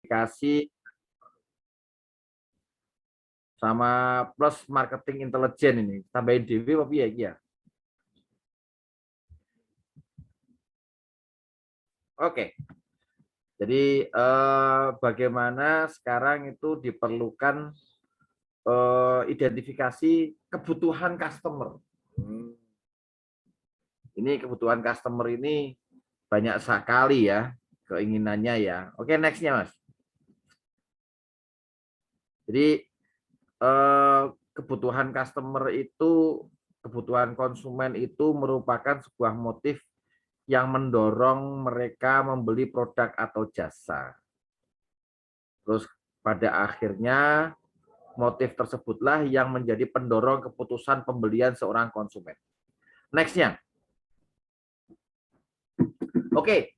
Kasih sama plus marketing intelijen ini tambahin DW apa ya? Oke. Jadi bagaimana sekarang itu diperlukan identifikasi kebutuhan customer. Ini kebutuhan customer ini banyak sekali ya keinginannya ya. Oke, nextnya Mas. Jadi kebutuhan customer itu, kebutuhan konsumen itu merupakan sebuah motif yang mendorong mereka membeli produk atau jasa. Terus pada akhirnya motif tersebutlah yang menjadi pendorong keputusan pembelian seorang konsumen. Nextnya. Oke,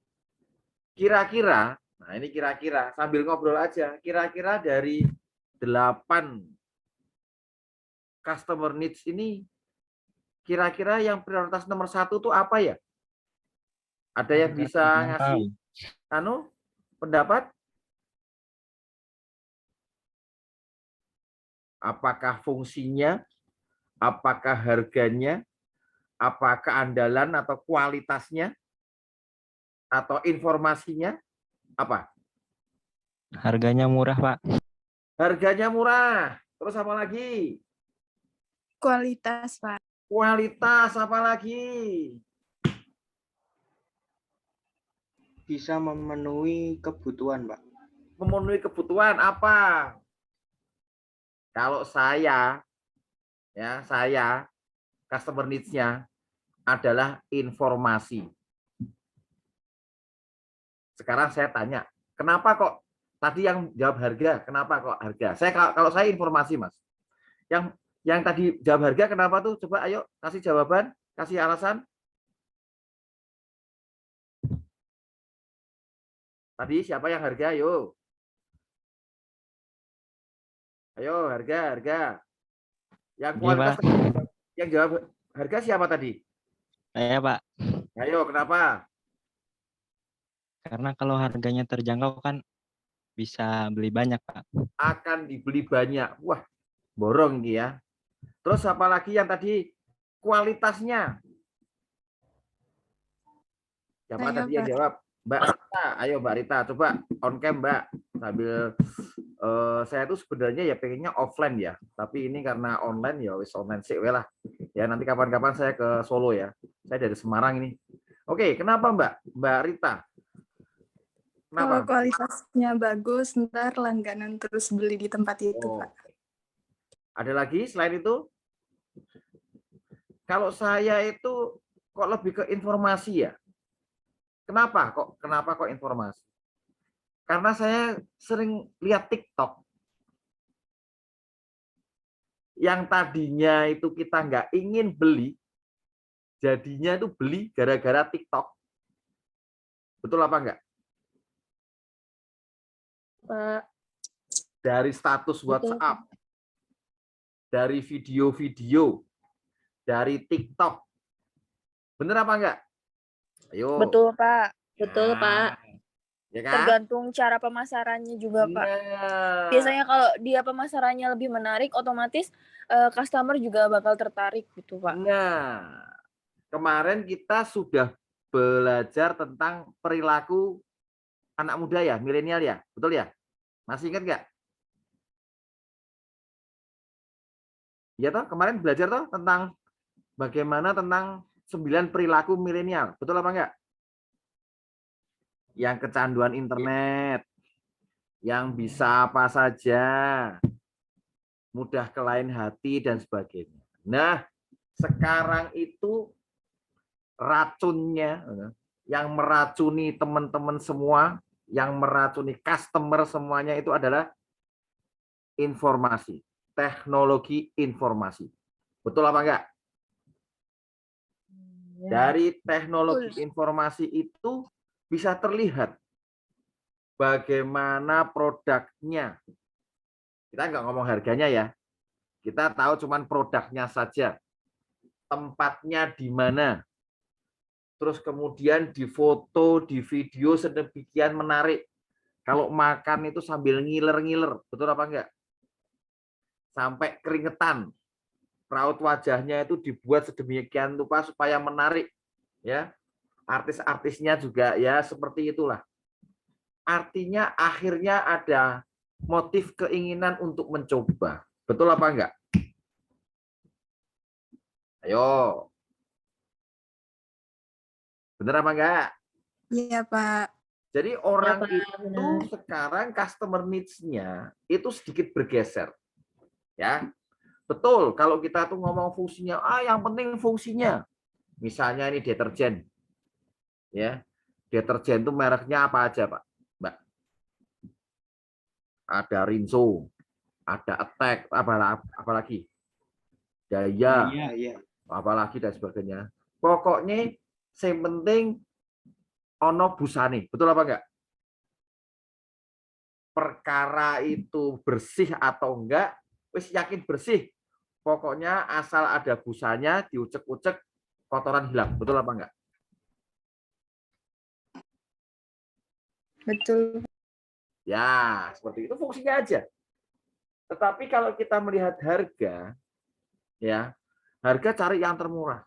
kira-kira, nah ini kira-kira sambil ngobrol aja, kira-kira dari 8 customer needs ini, kira-kira yang prioritas nomor 1 tuh apa ya? Ada yang bisa ngasih pendapat? Apakah fungsinya, apakah harganya, apakah keandalan atau kualitasnya, atau informasinya, apa? Harganya murah, Pak. Harganya murah. Terus apa lagi? Kualitas, Pak. Kualitas, apa lagi? Bisa memenuhi kebutuhan, Pak. Memenuhi kebutuhan apa? Kalau saya customer needs-nya adalah informasi. Sekarang saya tanya, kenapa kok tadi yang jawab harga, kenapa kok harga? Kalau saya informasi, Mas. Yang tadi jawab harga kenapa tuh? Coba ayo kasih jawaban, kasih alasan. Tadi siapa yang harga? Ayo. Ayo, harga. Yang kualitas, yang jawab harga siapa tadi? Saya, Pak. Ayo, kenapa? Karena kalau harganya terjangkau kan bisa beli banyak, Pak. Akan dibeli banyak. Wah, borong ini ya. Terus apalagi yang tadi kualitasnya? Siapa tadi yang jawab? Mbak Rita. Ayo Mbak Rita, coba on cam Mbak. Sambil saya tuh sebenarnya ya pengennya offline ya, tapi ini karena online ya wis online sih lah. Ya nanti kapan-kapan saya ke Solo ya. Saya dari Semarang ini. Oke, kenapa Mbak Rita? Kalau kualitasnya bagus, ntar langganan terus beli di tempat itu, Pak. Ada lagi selain itu? Kalau saya itu kok lebih ke informasi ya. Kenapa kok informasi? Karena saya sering lihat TikTok. Yang tadinya itu kita nggak ingin beli, jadinya itu beli gara-gara TikTok. Betul apa enggak? Pak. Dari status WhatsApp, dari video-video, dari TikTok. Bener apa enggak? Ayo. Betul, Pak. Betul, Pak. Ya kan? Tergantung cara pemasarannya juga, Pak. Biasanya kalau dia pemasarannya lebih menarik, otomatis customer juga bakal tertarik gitu, Pak. Nah, kemarin kita sudah belajar tentang perilaku anak muda ya, milenial ya, betul ya? Masih ingat nggak? Ya toh, kemarin belajar toh tentang bagaimana tentang 9 perilaku milenial, betul apa enggak? Yang kecanduan internet, yang bisa apa saja, mudah ke lain hati dan sebagainya. Nah, sekarang itu racunnya yang meracuni teman-teman semua, yang meracuni customer semuanya itu adalah informasi, teknologi informasi. Betul apa enggak? Dari teknologi informasi itu bisa terlihat bagaimana produknya. Kita nggak ngomong harganya ya. Kita tahu cuman produknya saja. Tempatnya di mana. Terus kemudian di foto, di video sedemikian menarik. Kalau makan itu sambil ngiler-ngiler, betul apa enggak? Sampai keringetan. Raut wajahnya itu dibuat sedemikian rupa supaya menarik, ya. Artis-artisnya juga ya seperti itulah. Artinya akhirnya ada motif keinginan untuk mencoba. Betul apa enggak? Ayo. Benar apa enggak? Iya, Pak. Jadi orang Pak, itu benar. sekarang customer needs-nya itu sedikit bergeser. Ya. Betul, kalau kita tuh ngomong fungsinya, yang penting fungsinya. Misalnya ini deterjen. Ya. Deterjen itu mereknya apa aja, Pak? Mbak? Ada Rinso, ada Attack, apalagi? Daya, Iya. apalagi dan sebagainya. Pokoknya yang penting ono busane, betul apa enggak? Perkara itu bersih atau enggak, wis yakin bersih. Pokoknya asal ada busanya, diucek-ucek, kotoran hilang, betul apa enggak? Betul. Ya, seperti itu fungsinya aja. Tetapi kalau kita melihat harga, ya, harga cari yang termurah.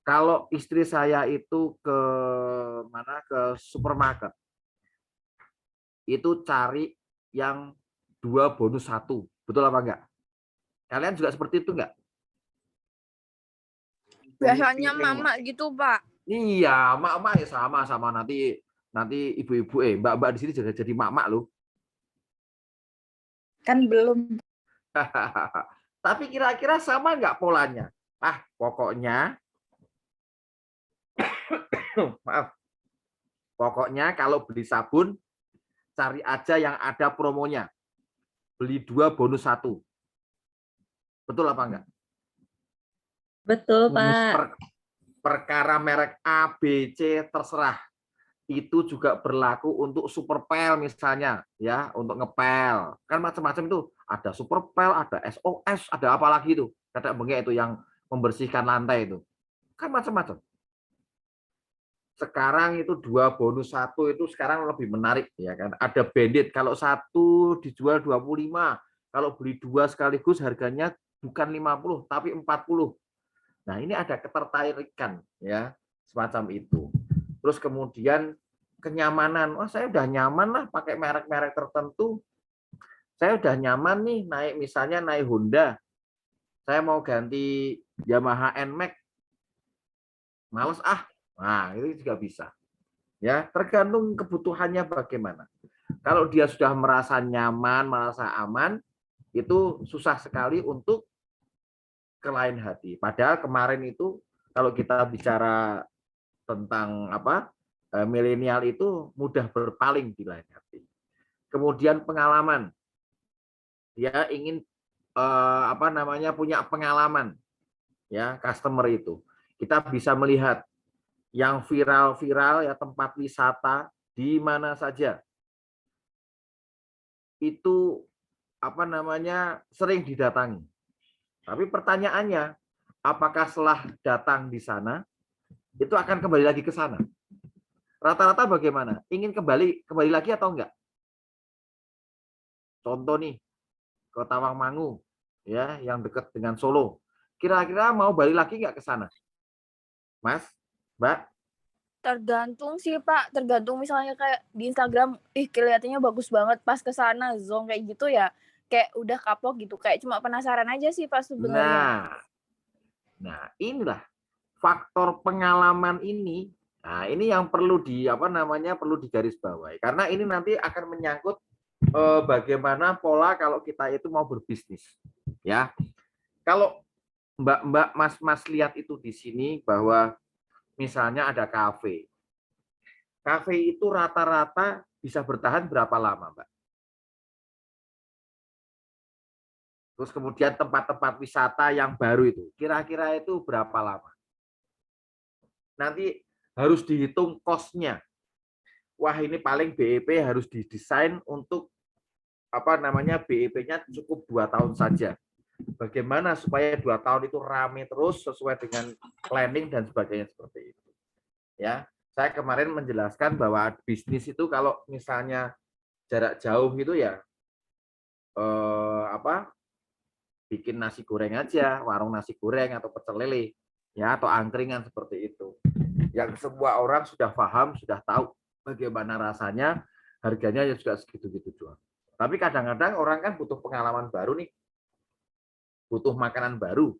Kalau istri saya itu ke supermarket, itu cari yang 2 bonus 1. Betul apa enggak? Kalian juga seperti itu enggak? Biasanya mama gitu, Pak. Iya, mak-mak ya sama nanti ibu-ibu mbak-mbak di sini juga jadi mak-mak loh. Kan belum. Tapi kira-kira sama enggak polanya? Pokoknya maaf. Pokoknya kalau beli sabun cari aja yang ada promonya. Beli 2 bonus 1. Betul apa enggak? Betul, Pak. Perkara merek A, B, C terserah. Itu juga berlaku untuk super pel misalnya, ya, untuk ngepel. Kan macam-macam itu. Ada super pel, ada SOS, ada apa lagi itu. Kata bengek itu yang membersihkan lantai itu. Kan macam-macam. Sekarang itu 2 bonus 1 itu sekarang lebih menarik, ya kan. Ada bandit, kalau 1 dijual 25, kalau beli 2 sekaligus harganya bukan 50 tapi 40. Nah, ini ada ketertarikan, ya, semacam itu. Terus kemudian kenyamanan. Saya udah nyaman lah pakai merek-merek tertentu. Saya udah nyaman nih misalnya naik Honda. Saya mau ganti Yamaha NMAX. Males Nah, itu juga bisa. Ya, tergantung kebutuhannya bagaimana. Kalau dia sudah merasa nyaman, merasa aman, itu susah sekali untuk ke lain hati. Padahal kemarin itu kalau kita bicara tentang milenial itu mudah berpaling di lain hati. Kemudian pengalaman, dia ingin punya pengalaman, ya, customer itu. Kita bisa melihat yang viral-viral ya, tempat wisata di mana saja itu sering didatangi. Tapi pertanyaannya, apakah setelah datang di sana itu akan kembali lagi ke sana? Rata-rata bagaimana? Ingin kembali lagi atau enggak? Contoh nih, ke Tawangmangu, ya, yang dekat dengan Solo. Kira-kira mau balik lagi enggak ke sana? Mas, Mbak? Tergantung sih, Pak. Tergantung misalnya kayak di Instagram, kelihatannya bagus banget pas ke sana, zong kayak gitu ya. Kayak udah kapok gitu, kayak cuma penasaran aja sih Pak sebenarnya. Nah, inilah faktor pengalaman ini. Nah, ini yang perlu perlu digarisbawahi, karena ini nanti akan menyangkut bagaimana pola kalau kita itu mau berbisnis. Ya, kalau Mbak, Mas lihat itu di sini bahwa misalnya ada kafe. Kafe itu rata-rata bisa bertahan berapa lama, Mbak? Terus kemudian tempat-tempat wisata yang baru itu, kira-kira itu berapa lama? Nanti harus dihitung cost-nya. Wah, ini paling BEP harus didesain untuk BEP-nya cukup 2 tahun saja. Bagaimana supaya 2 tahun itu rame terus sesuai dengan planning dan sebagainya seperti itu. Ya, saya kemarin menjelaskan bahwa bisnis itu kalau misalnya jarak jauh itu ya bikin nasi goreng aja, warung nasi goreng atau pecel lele, ya, atau angkringan seperti itu. Yang semua orang sudah paham, sudah tahu bagaimana rasanya, harganya ya juga segitu-gitu jual. Tapi kadang-kadang orang kan butuh pengalaman baru nih, butuh makanan baru.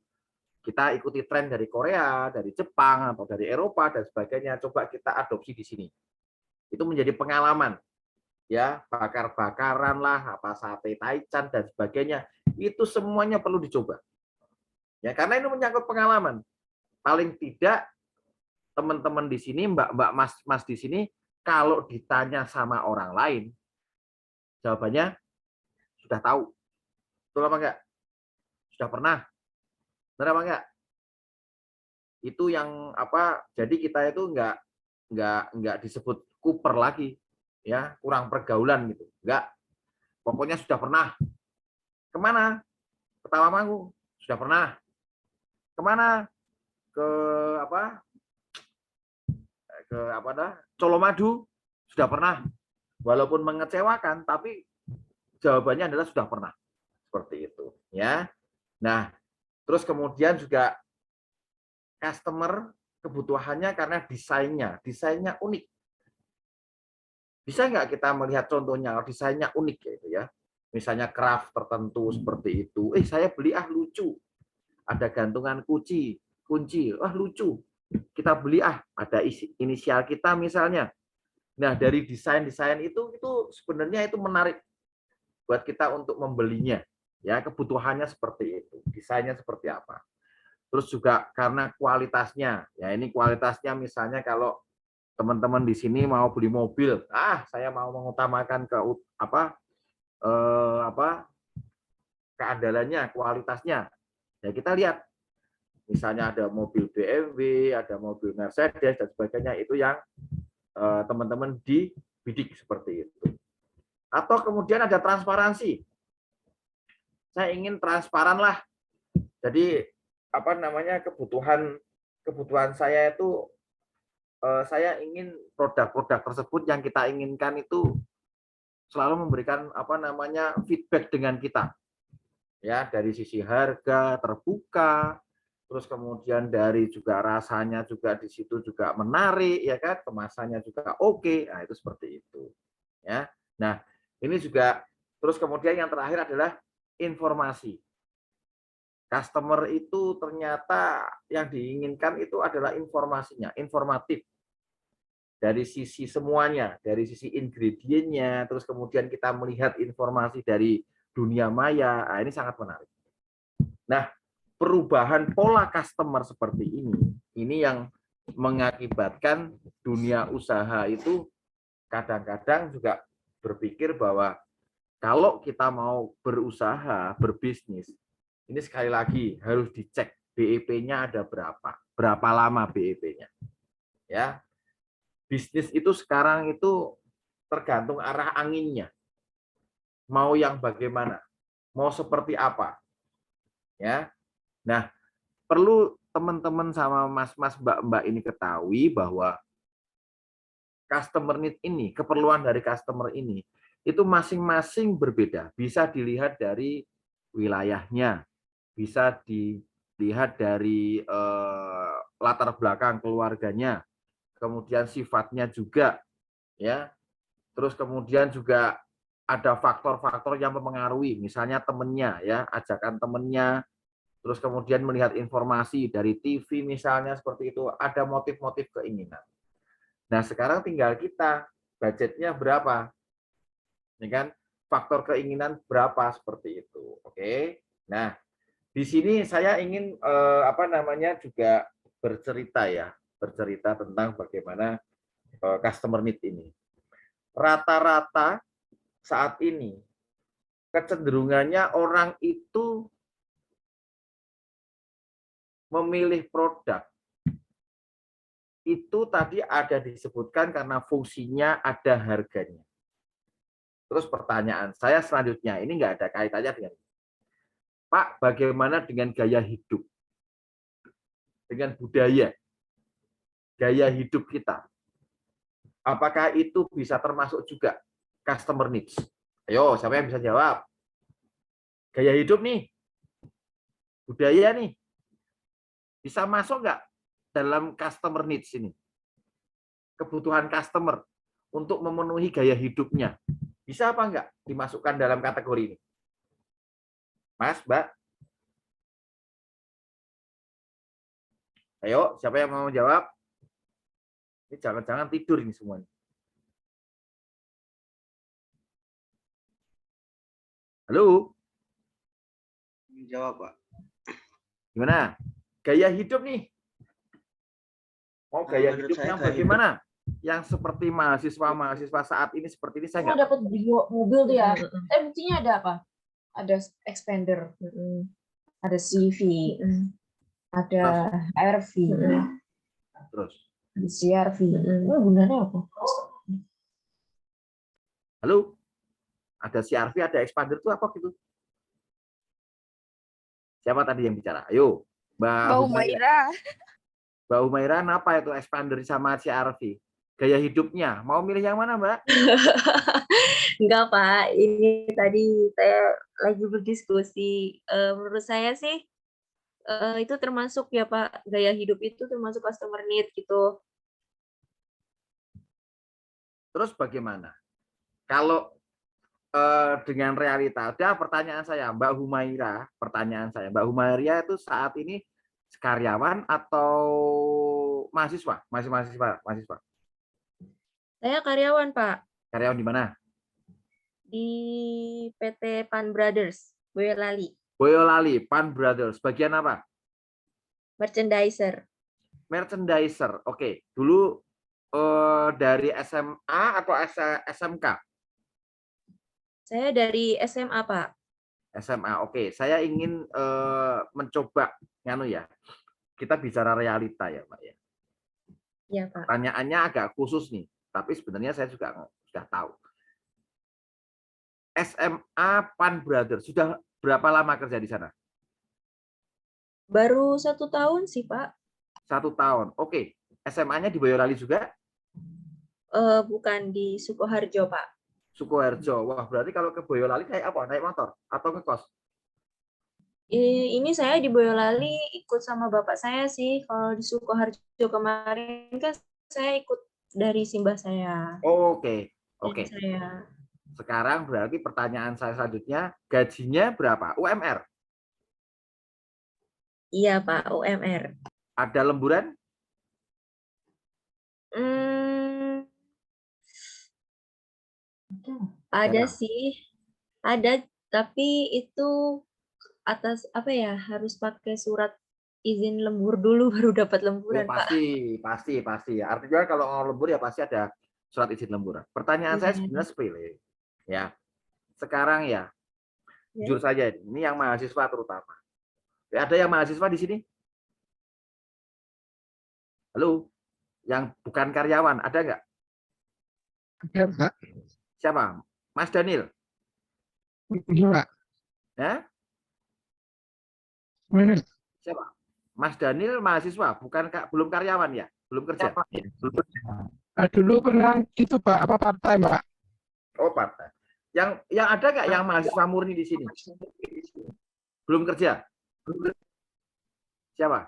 Kita ikuti tren dari Korea, dari Jepang, atau dari Eropa, dan sebagainya. Coba kita adopsi di sini. Itu menjadi pengalaman. Ya, bakar-bakaran lah, apa sate taichan, dan sebagainya. Itu semuanya perlu dicoba. Ya, karena ini menyangkut pengalaman. Paling tidak, teman-teman di sini, mbak-mbak, mas-mas di sini, kalau ditanya sama orang lain, jawabannya sudah tahu. Betul apa enggak? Sudah pernah. Benar apa enggak? Itu yang jadi kita itu enggak disebut kuper lagi, ya, kurang pergaulan gitu. Enggak. Pokoknya sudah pernah. Kemana? Ke Tawangmangu. Sudah pernah. Kemana? Ke Colomadu. Sudah pernah. Walaupun mengecewakan, tapi jawabannya adalah sudah pernah. Seperti itu, ya. Nah, terus kemudian juga customer kebutuhannya karena desainnya unik. Bisa nggak kita melihat contohnya, desainnya unik gitu ya. Misalnya craft tertentu seperti itu. Saya beli lucu. Ada gantungan kunci, lucu. Kita beli ada inisial kita misalnya. Nah, dari desain-desain itu sebenarnya itu menarik buat kita untuk membelinya. Ya, kebutuhannya seperti itu. Desainnya seperti apa. Terus juga karena kualitasnya. Ya, ini kualitasnya misalnya kalau teman-teman di sini mau beli mobil, saya mau mengutamakan keandalannya, kualitasnya. Ya, kita lihat. Misalnya ada mobil BMW, ada mobil Mercedes dan sebagainya, itu yang teman-teman dibidik seperti itu. Atau kemudian ada transparansi. Saya ingin transparan lah. Jadi kebutuhan saya itu saya ingin produk-produk tersebut yang kita inginkan itu selalu memberikan feedback dengan kita. Ya, dari sisi harga terbuka, terus kemudian dari juga rasanya juga di situ juga menarik, ya kan, kemasannya juga oke. Nah, itu seperti itu. Ya. Nah, ini juga terus kemudian yang terakhir adalah informasi. Customer itu ternyata yang diinginkan itu adalah informasinya, informatif. Dari sisi semuanya, dari sisi ingredientnya, terus kemudian kita melihat informasi dari dunia maya, ini sangat menarik. Nah, perubahan pola customer seperti ini yang mengakibatkan dunia usaha itu kadang-kadang juga berpikir bahwa kalau kita mau berusaha, berbisnis, ini sekali lagi harus dicek BEP-nya ada berapa lama BEP-nya. Ya, bisnis itu sekarang itu tergantung arah anginnya. Mau yang bagaimana? Mau seperti apa? Ya. Nah, perlu teman-teman sama mas-mas, mbak-mbak ini ketahui bahwa customer need ini, keperluan dari customer ini, itu masing-masing berbeda. Bisa dilihat dari wilayahnya, bisa dilihat dari latar belakang keluarganya, kemudian sifatnya juga, ya. Terus kemudian juga ada faktor-faktor yang mempengaruhi, misalnya temennya, ya, ajakan temennya, terus kemudian melihat informasi dari TV misalnya seperti itu, ada motif-motif keinginan. Nah, sekarang tinggal kita, budgetnya berapa? Ini kan faktor keinginan berapa seperti itu. Oke. Nah, di sini saya ingin juga bercerita tentang bagaimana customer need ini. Rata-rata saat ini kecenderungannya orang itu memilih produk itu tadi ada disebutkan karena fungsinya, ada harganya. Terus pertanyaan saya selanjutnya, ini nggak ada kaitannya dengan Pak, bagaimana dengan gaya hidup? Dengan budaya, gaya hidup kita. Apakah itu bisa termasuk juga customer needs? Ayo, siapa yang bisa jawab? Gaya hidup nih, budaya nih, bisa masuk nggak dalam customer needs ini? Kebutuhan customer untuk memenuhi gaya hidupnya. Bisa apa enggak dimasukkan dalam kategori ini? Mas, Mbak? Ayo, siapa yang mau jawab? Ini jangan-jangan tidur ini semuanya. Halo? Jawab, Pak. Gimana? Gaya hidup nih. Mau gaya Menurut hidup saya yang gaya bagaimana? Yang seperti mahasiswa-mahasiswa saat ini seperti ini saya Kamu nggak. dapat mobil tuh ya. Mm-mm. Buktinya ada apa? Ada expander, Mm-mm. ada CV, Mm-mm. ada HRV, Mm-mm. Terus. ada CRV. Mm-mm. Oh, gunanya apa? Halo? Ada CRV, ada expander itu apa gitu? Siapa tadi yang bicara? Ayo. Mbak Mbak Humaira. Humaira. Mbak Humaira, apa itu expander sama CRV? Gaya hidupnya. Mau milih yang mana, Mbak? Enggak, Pak. Ini tadi saya lagi berdiskusi. Menurut saya sih itu termasuk ya, Pak. Gaya hidup itu termasuk customer need gitu. Terus bagaimana? Kalau dengan realita, ada pertanyaan saya, Mbak Humaira, pertanyaan saya, Mbak Humaira itu saat ini karyawan atau mahasiswa? Masih mahasiswa. Saya karyawan, Pak, Karyawan di mana? di PT Pan Brothers, Boyolali, Boyolali, Pan Brothers. Bagian apa? merchandiser. Merchandiser. Oke, dulu dari SMA atau SMK? Saya dari SMA, Pak. SMA. Oke, saya ingin mencoba nganu ya. Kita bicara realita ya, Pak ya. Iya, Pak. Pertanyaannya agak khusus nih, tapi sebenarnya saya juga sudah tahu. SMA Pan Brothers sudah berapa lama kerja di sana? Baru 1 tahun sih, Pak. 1 tahun. Oke, SMA-nya di Boyolali juga? Bukan di Sukoharjo, Pak. Sukoharjo. Wah, berarti kalau ke Boyolali kayak apa? Naik motor atau ngekos? Ini saya di Boyolali ikut sama bapak saya sih. Kalau di Sukoharjo kemarin kan saya ikut dari simbah saya. Oke. Jadi saya Sekarang berarti pertanyaan saya selanjutnya, gajinya berapa? UMR? iya, Pak, UMR. Ada lemburan? Hmm, ada Jarang. sih. Ada, tapi itu atas apa ya? Harus pakai surat izin lembur dulu baru dapat lemburan, Pak. Pasti. Artinya kalau mau lembur ya pasti ada surat izin lemburan. Pertanyaan saya Iya. sebenarnya sepele. Ya. Sekarang ya, Ya. jujur saja ini yang mahasiswa terutama. Ada yang mahasiswa di sini? Halo? Yang bukan karyawan, ada nggak? Ada, Pak. Siapa? Mas Daniel? Enggak. Ya? Mana? Siapa? Mas Daniel mahasiswa, bukan belum karyawan ya? Belum kerja? Dulu pernah itu, Pak, apa part-time, Pak? Oh, partai. Yang ada nggak yang mahasiswa murni di sini? Belum kerja? Siapa?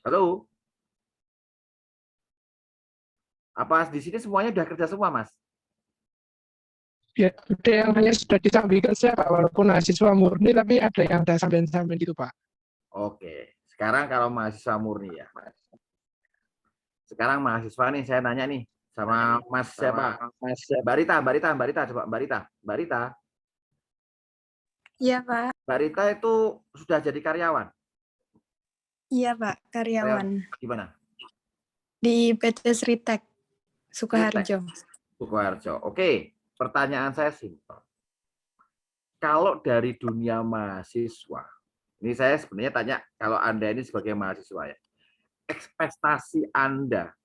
Halo? Apa di sini semuanya udah kerja semua, Mas? Ya, ada yang hanya sudah disambi kerja, Pak, walaupun mahasiswa murni, tapi ada yang udah sambil-sambil gitu, Pak. Oke. Sekarang kalau mahasiswa murni ya. Sekarang mahasiswa nih, saya nanya nih sama Mas siapa? Mbak Rita, coba Mbak Rita. Iya, Pak. Mbak Rita itu sudah jadi karyawan. Iya, Pak. Karyawan. Gimana? Di PT Sritek, Sukoharjo. Sukoharjo. Oke, pertanyaan saya simpel. Kalau dari dunia mahasiswa, ini saya sebenarnya tanya kalau Anda ini sebagai mahasiswa ya, ekspektasi Anda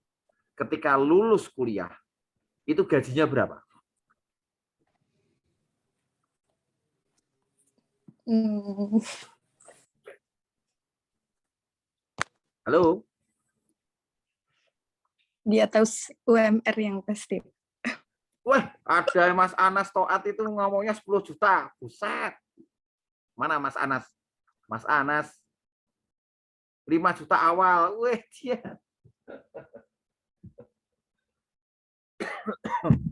ketika lulus kuliah itu gajinya berapa? Halo? di atas UMR yang pasti. Wah, ada Mas Anas Toat itu ngomongnya 10 juta. Buset. Mana Mas Anas? Mas Anas 5 juta awal. Wih, dia.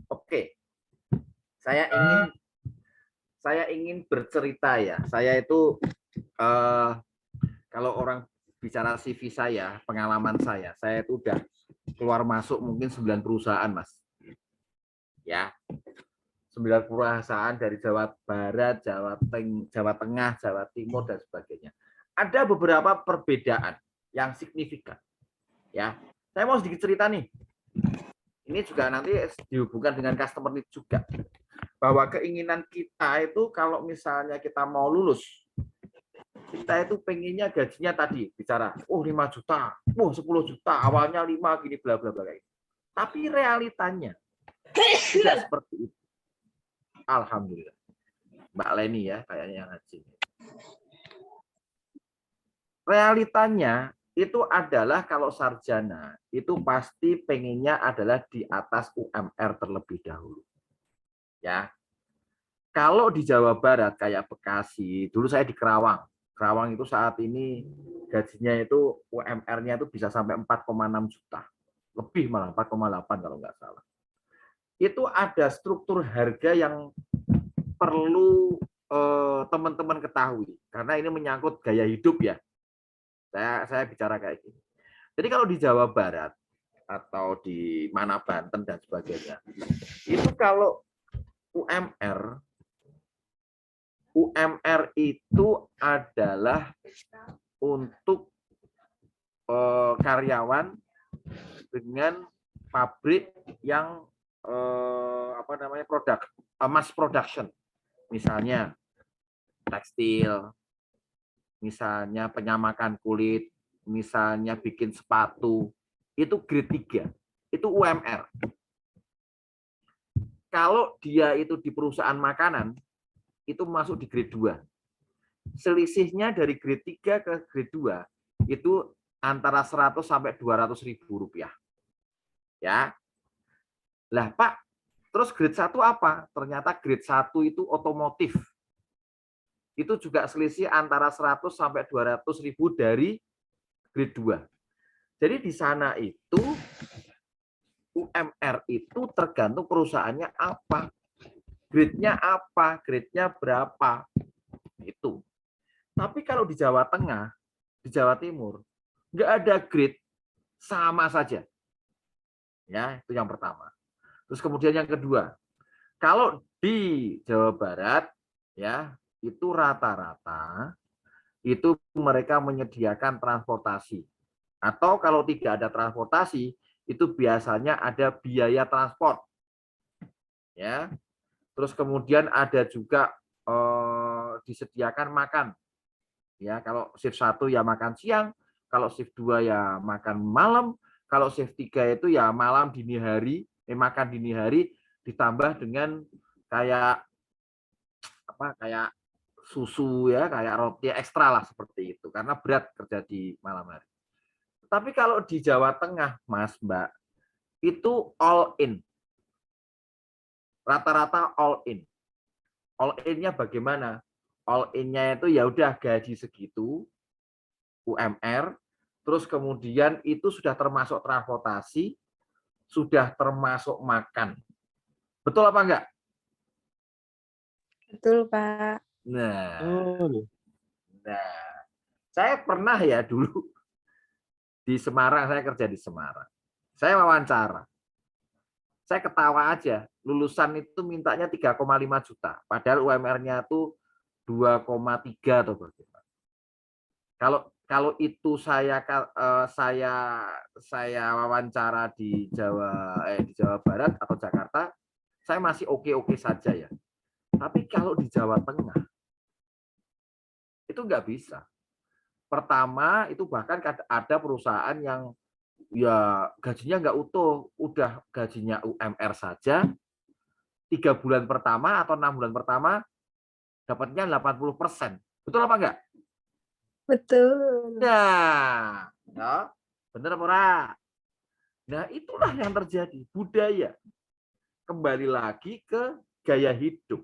Oke. Saya ingin bercerita ya. Saya itu kalau orang bicara CV saya, pengalaman saya itu udah keluar masuk mungkin 9 perusahaan, Mas. Ya. 9 perusahaan dari Jawa Barat, Jawa Tengah, Jawa Timur dan sebagainya. Ada beberapa perbedaan yang signifikan. Ya. Saya mau sedikit cerita nih. Ini juga nanti dihubungkan dengan customer need juga. Bahwa keinginan kita itu kalau misalnya kita mau lulus, kita itu pengennya gajinya tadi bicara, 5 juta, 10 juta, awalnya 5 gini bla bla bla. Tapi realitanya tidak seperti itu. Alhamdulillah. Mbak Leni ya kayaknya yang ngaji. Realitanya itu adalah kalau sarjana itu pasti pengennya adalah di atas UMR terlebih dahulu. Ya. Kalau di Jawa Barat kayak Bekasi, dulu saya di Kerawang. Kerawang itu saat ini gajinya itu UMR-nya itu bisa sampai 4,6 juta. Lebih malah 4,8 kalau nggak salah. Itu ada struktur harga yang perlu teman-teman ketahui karena ini menyangkut gaya hidup ya. Saya bicara kayak gini. Jadi kalau di Jawa Barat atau di mana Banten dan sebagainya, itu kalau UMR itu adalah untuk karyawan dengan pabrik yang produk mass production, misalnya tekstil, misalnya penyamakan kulit, misalnya bikin sepatu, itu grade 3, itu UMR. Kalau dia itu di perusahaan makanan, itu masuk di grade 2. Selisihnya dari grade 3 ke grade 2 itu antara 100 sampai 200 ribu rupiah. Ya. Lah Pak, terus grade 1 apa? Ternyata grade 1 itu otomotif. Itu juga selisih antara 100 sampai 200 ribu dari grade 2. Jadi di sana itu UMR itu tergantung perusahaannya apa. Grade-nya apa, grade-nya berapa. Itu. Tapi kalau di Jawa Tengah, di Jawa Timur, nggak ada grade, sama saja. Ya, itu yang pertama. Terus kemudian yang kedua, kalau di Jawa Barat, ya, itu rata-rata itu mereka menyediakan transportasi. Atau kalau tidak ada transportasi, itu biasanya ada biaya transport. Ya. Terus kemudian ada juga disediakan makan. Ya, kalau shift 1 ya makan siang, kalau shift 2 ya makan malam, kalau shift 3 itu ya malam dini hari, makan dini hari ditambah dengan kayak susu ya, kayak roti ekstra lah seperti itu karena berat kerja di malam hari. Tapi kalau di Jawa Tengah, Mas, Mbak, itu all in. Rata-rata all in. All in-nya bagaimana? All in-nya itu ya udah gaji segitu UMR, terus kemudian itu sudah termasuk transportasi, sudah termasuk makan. Betul apa enggak? Betul, Pak. Nah, saya pernah ya dulu di Semarang, saya kerja di Semarang. Saya wawancara. Saya ketawa aja, lulusan itu mintanya 3,5 juta, padahal UMR-nya itu 2,3 atau bagaimana. Kalau itu saya wawancara di Jawa Barat atau Jakarta, saya masih oke-oke saja ya. Tapi kalau di Jawa Tengah itu nggak bisa. Pertama itu bahkan ada perusahaan yang ya gajinya nggak utuh, udah gajinya UMR saja, 3 bulan pertama atau 6 bulan pertama dapatnya 80%. Betul apa enggak? Betul. Nah, ya, bener apa ora? Nah, itulah yang terjadi. Budaya. Kembali lagi ke gaya hidup.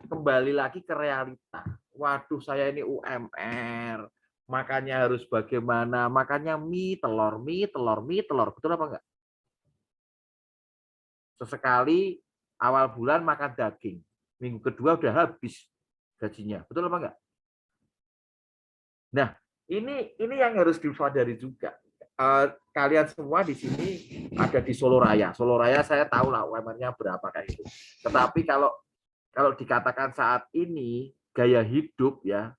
Kembali lagi ke realita. Waduh, saya ini UMR. Makanya harus bagaimana. Makanya mie, telur, mie, telur, mie, telur. Betul apa enggak? Sesekali awal bulan makan daging. Minggu kedua udah habis gajinya. Betul apa enggak? Nah, ini yang harus disadari juga. Kalian semua di sini ada di Solo Raya. Solo Raya saya tahu lah UMR-nya berapa kayak itu. Tetapi kalau dikatakan saat ini gaya hidup ya,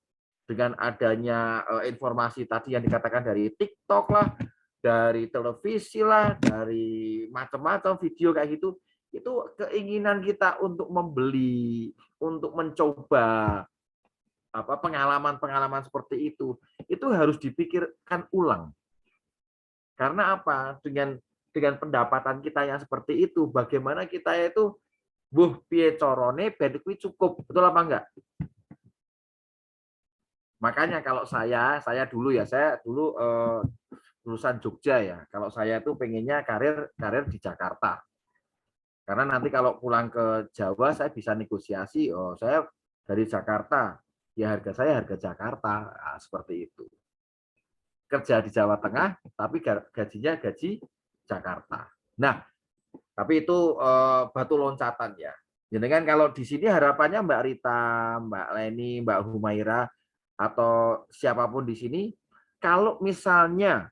dengan adanya informasi tadi yang dikatakan dari TikTok lah, dari televisi lah, dari macam-macam video kayak gitu, itu keinginan kita untuk membeli, untuk mencoba pengalaman-pengalaman seperti itu harus dipikirkan ulang. Karena apa? Dengan pendapatan kita yang seperti itu, bagaimana kita itu piye corone ben kuwi cukup, betul apa enggak? Makanya kalau saya dulu lulusan Jogja ya. Kalau saya itu pengennya karir di Jakarta. Karena nanti kalau pulang ke Jawa saya bisa negosiasi, saya dari Jakarta, ya harga saya harga Jakarta, nah, seperti itu. Kerja di Jawa Tengah, tapi gajinya gaji Jakarta. Nah, tapi itu batu loncatan ya. Jadi kan kalau di sini harapannya Mbak Rita, Mbak Leni, Mbak Humaira, atau siapapun di sini, kalau misalnya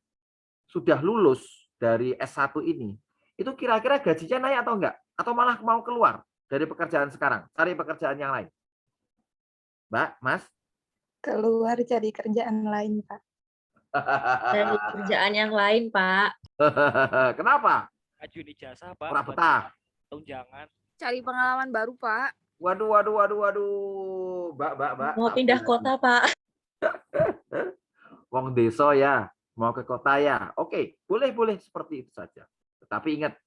sudah lulus dari S1 ini, itu kira-kira gajinya naik atau enggak? Atau malah mau keluar dari pekerjaan sekarang, cari pekerjaan yang lain? Mbak, Mas? Keluar cari kerjaan lain, Pak. Dari kerjaan yang lain, Pak. Kenapa? Ajuin ijazah, Pak. Ora betah. Tunjangan. Cari pengalaman baru, Pak. Waduh. Mbak. Mau pindah kota, Pak. Wong desa ya, mau ke kota ya. Oke, boleh seperti itu saja. Tetapi ingat,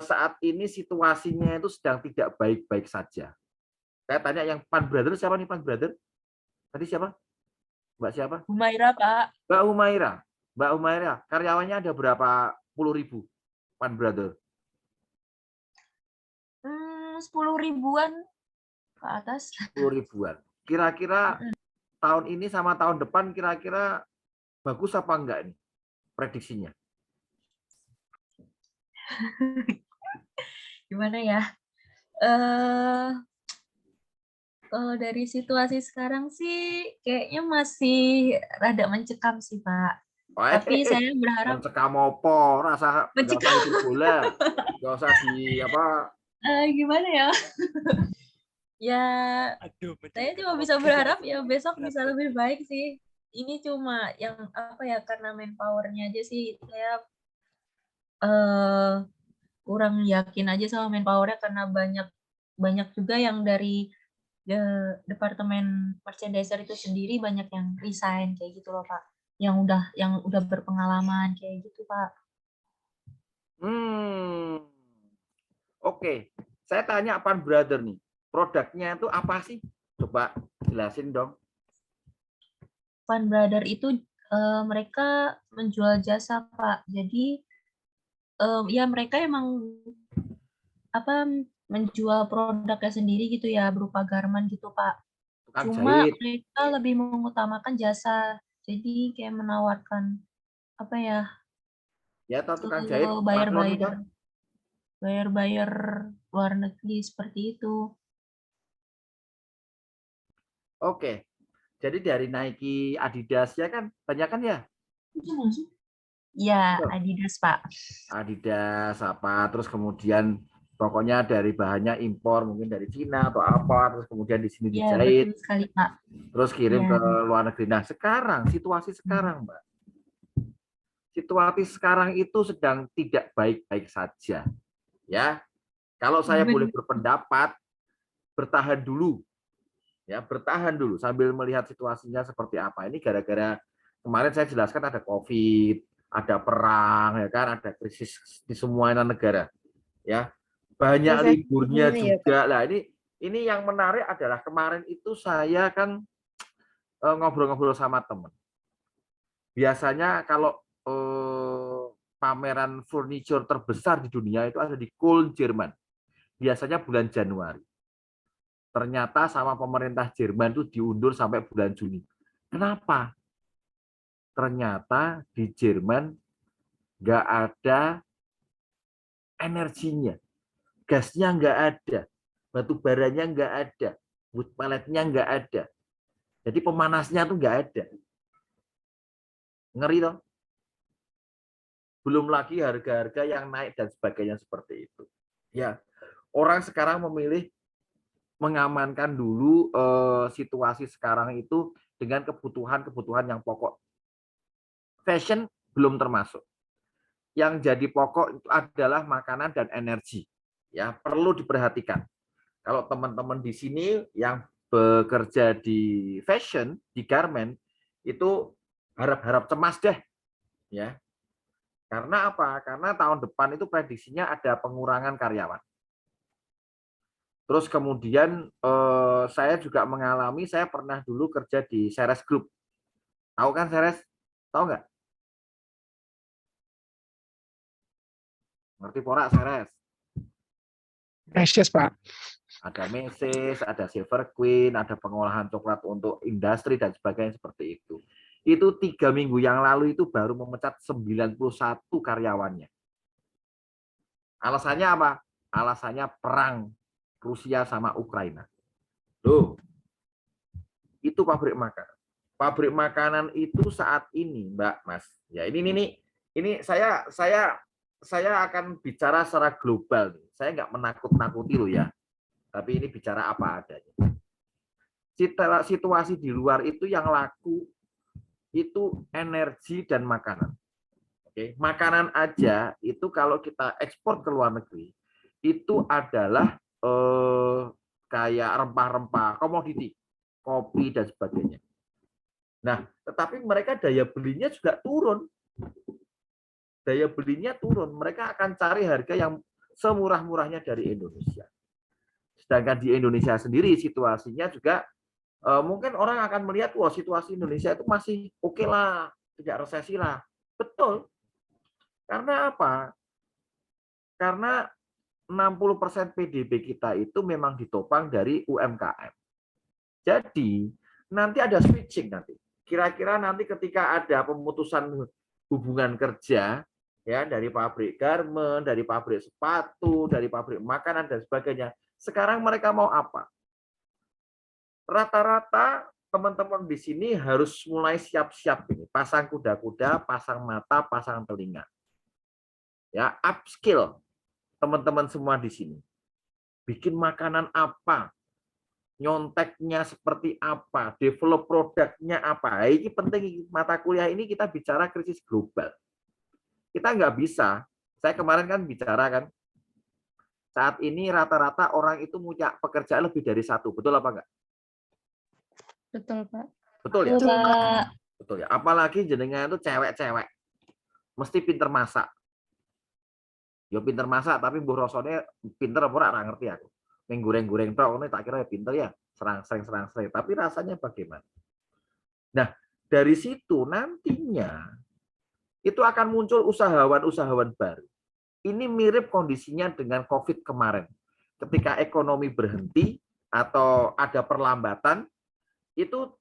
saat ini situasinya itu sedang tidak baik-baik saja. Saya tanya yang Pan Brother, siapa nih Pan Brother? Tadi siapa? Mbak siapa? Humaira, Pak. Mbak Humaira, karyawannya ada berapa puluh ribu Pan Brother? 10 ribuan ke atas. 10 ribuan. Kira-kira tahun ini sama tahun depan kira-kira bagus apa enggak ini prediksinya? Gimana ya? Kalau dari situasi sekarang sih kayaknya masih rada mencekam sih, Pak. Tapi saya berharap mencekam opo, rasa enggak usah itu bola. Enggak usah di apa? Gimana ya? Ya, Aduh, saya cuma bisa berharap ya besok bisa lebih baik sih. Ini cuma yang apa ya, karena manpower-nya aja sih saya kurang yakin aja sama manpower-nya, karena banyak juga yang dari departemen merchandiser itu sendiri banyak yang resign kayak gitu loh, Pak. Yang udah berpengalaman kayak gitu, Pak. Oke. Saya tanya Pan Brother nih. Produknya itu apa sih? Coba jelasin dong. Pan Brother itu mereka menjual jasa, Pak. Jadi ya mereka emang menjual produknya sendiri gitu ya, berupa garment gitu, Pak. Tukang Cuma jahit. mereka lebih mengutamakan jasa. Jadi kayak menawarkan apa ya? Ya, tukang jahit. Bayar luar negeri seperti itu. Oke. Jadi dari Nike, Adidas ya kan, banyak kan ya? Ya, Adidas, Pak. Adidas apa, terus kemudian pokoknya dari bahannya impor, mungkin dari Cina atau apa, terus kemudian di sini dijahit. Betul sekali, Pak. Terus kirim ke luar negeri. Nah, sekarang situasi sekarang, Mbak. Situasi sekarang itu sedang tidak baik-baik saja. Ya. Kalau saya boleh berpendapat, bertahan dulu. Ya, bertahan dulu sambil melihat situasinya seperti apa. Ini gara-gara kemarin saya jelaskan ada Covid, ada perang, ya kan, ada krisis di semua negara. Ya. Banyak liburnya juga. Lah ini yang menarik adalah kemarin itu saya kan ngobrol-ngobrol sama teman. Biasanya kalau pameran furniture terbesar di dunia itu ada di Köln, Jerman. Biasanya bulan Januari. Ternyata sama pemerintah Jerman itu diundur sampai bulan Juni. Kenapa? Ternyata di Jerman nggak ada energinya. Gasnya nggak ada. Batu baranya nggak ada. Wood pelletnya nggak ada. Jadi pemanasnya tuh nggak ada. Ngeri toh? Belum lagi harga-harga yang naik dan sebagainya seperti itu. Ya, orang sekarang memilih mengamankan dulu situasi sekarang itu dengan kebutuhan-kebutuhan yang pokok. Fashion belum termasuk. Yang jadi pokok itu adalah makanan dan energi. Ya, perlu diperhatikan. Kalau teman-teman di sini yang bekerja di fashion, di garment, itu harap-harap cemas deh. Ya. Karena apa? Karena tahun depan itu prediksinya ada pengurangan karyawan. Terus kemudian saya juga mengalami, saya pernah dulu kerja di Ceres Group. Tahu kan Ceres? Tahu nggak? Ngerti porak Ceres? Precious, Pak. Ada Macy's, ada Silver Queen, ada pengolahan coklat untuk industri dan sebagainya seperti itu. Itu 3 minggu yang lalu itu baru memecat 91 karyawannya. Alasannya apa? Alasannya perang Rusia sama Ukraina. Loh, itu pabrik makanan. Pabrik makanan itu saat ini, Mbak, Mas. Ya ini saya akan bicara secara global. Saya nggak menakut-nakuti loh ya. Tapi ini bicara apa adanya. Situasi di luar itu yang laku itu energi dan makanan. Oke, makanan aja itu kalau kita ekspor ke luar negeri itu adalah kayak rempah-rempah, komoditi, kopi dan sebagainya. Nah, tetapi mereka daya belinya juga turun. Daya belinya turun. Mereka akan cari harga yang semurah-murahnya dari Indonesia. Sedangkan di Indonesia sendiri situasinya juga mungkin orang akan melihat, wah situasi Indonesia itu masih oke lah, tidak resesi lah. Betul. Karena apa? Karena 60% PDB kita itu memang ditopang dari UMKM. Jadi nanti ada switching nanti. Kira-kira nanti ketika ada pemutusan hubungan kerja ya dari pabrik garment, dari pabrik sepatu, dari pabrik makanan dan sebagainya. Sekarang mereka mau apa? Rata-rata teman-teman di sini harus mulai siap-siap ini, pasang kuda-kuda, pasang mata, pasang telinga. Ya, upskill teman-teman semua di sini. Bikin makanan apa? Nyonteknya seperti apa? Develop produknya apa? Ini penting, mata kuliah ini kita bicara krisis global. Kita nggak bisa. Saya kemarin kan bicara kan, saat ini rata-rata orang itu punya pekerjaan lebih dari satu. Betul apa enggak? Betul, Pak. Betul ya? Betul, Pak. Betul ya. Apalagi jenengan itu cewek-cewek. Mesti pinter masak. Ya pinter masak, tapi mbuh rasane pinter apa ora ngerti aku. Ning goreng-goreng tok ngono tak kira ya pinter ya, serang-serang. Tapi rasanya bagaimana? Nah, dari situ nantinya itu akan muncul usahawan-usahawan baru. Ini mirip kondisinya dengan COVID kemarin. Ketika ekonomi berhenti atau ada perlambatan, itu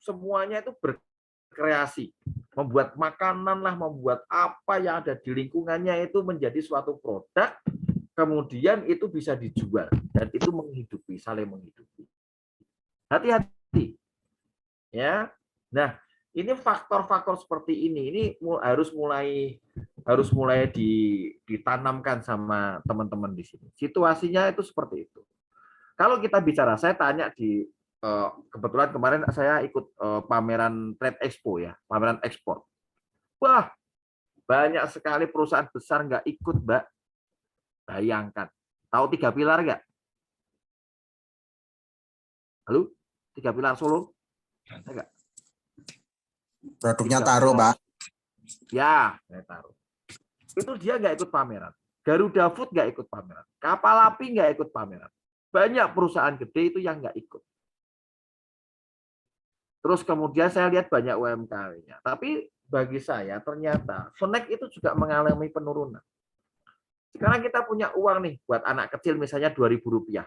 semuanya itu berkreasi. Membuat makanan lah, membuat apa yang ada di lingkungannya itu menjadi suatu produk, kemudian itu bisa dijual. Dan itu menghidupi, saling menghidupi. Hati-hati. Ya. Nah, ini faktor-faktor seperti ini harus mulai ditanamkan sama teman-teman di sini. Situasinya itu seperti itu. Kalau kita bicara, saya tanya kebetulan kemarin saya ikut pameran Trade Expo ya, pameran ekspor. Wah, banyak sekali perusahaan besar nggak ikut, Mbak. Bayangkan. Tahu 3 pilar nggak? Halo? 3 pilar Solo? Enggak. Produknya taruh, Pak. Ya, saya taruh. Itu dia nggak ikut pameran. Garuda Food nggak ikut pameran. Kapal Api nggak ikut pameran. Banyak perusahaan gede itu yang nggak ikut. Terus kemudian saya lihat banyak UMKM-nya. Tapi bagi saya ternyata snack itu juga mengalami penurunan. Sekarang kita punya uang nih buat anak kecil misalnya Rp2.000.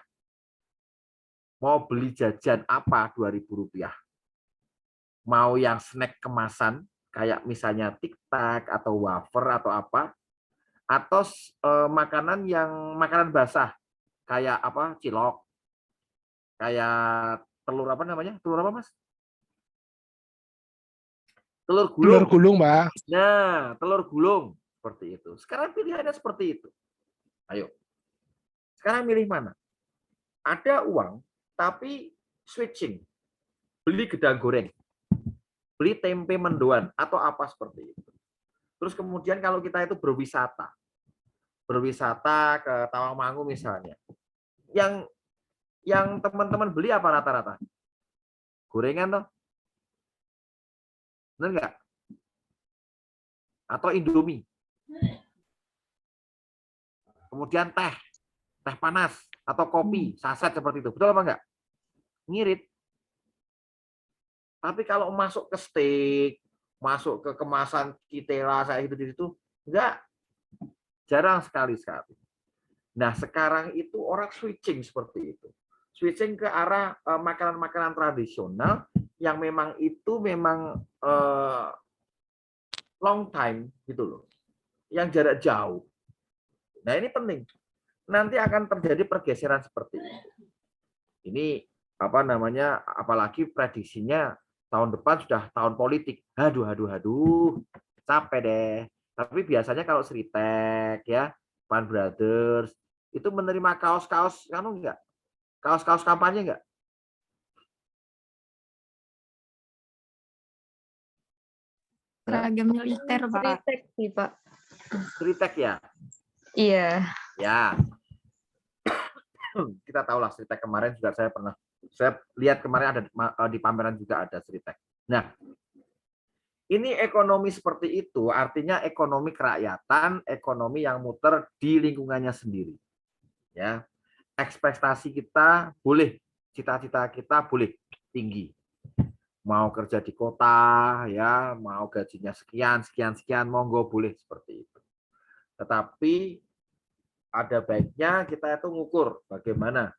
Mau beli jajan apa Rp2.000? Mau yang snack kemasan kayak misalnya Tic Tac atau wafer atau apa, atau makanan yang makanan basah kayak apa cilok, kayak telur apa namanya? Telur apa, Mas? Telur Telur gulung. gulung, Pak. Nah, telur gulung seperti itu. Sekarang pilihannya seperti itu. Ayo. Sekarang milih mana? Ada uang, tapi switching. Beli gedang goreng. Beli tempe mendoan atau apa seperti itu. Terus kemudian kalau kita itu berwisata ke Tawangmangu misalnya. Yang teman-teman beli apa rata-rata? Gorengan toh? Benar nggak? Atau Indomie. Kemudian teh panas atau kopi, saset seperti itu. Betul apa enggak? Ngirit. Tapi kalau masuk ke steak, masuk ke kemasan kitela saya itu enggak. Jarang sekali. Nah, sekarang itu orang switching seperti itu. Switching ke arah makanan-makanan tradisional yang memang long time gitu loh. Yang jarak jauh. Nah, ini penting. Nanti akan terjadi pergeseran seperti itu. Ini apa namanya? Apalagi prediksinya tahun depan sudah tahun politik. Aduh. Capek deh. Tapi biasanya kalau Sritek ya, Pan Brothers itu menerima kaos-kaos kamu enggak? Kaos-kaos kampanye enggak? Seragam militer, Pak. Sritek sih, Pak. Sritek ya? Iya. Ya. Kita tahu lah Sritek kemarin juga saya lihat kemarin ada di pameran juga ada Sritek. Nah, ini ekonomi seperti itu artinya ekonomi kerakyatan, ekonomi yang muter di lingkungannya sendiri. Ya. Ekspektasi kita boleh, cita-cita kita boleh tinggi. Mau kerja di kota ya, mau gajinya sekian, monggo boleh seperti itu. Tetapi ada baiknya kita itu ngukur bagaimana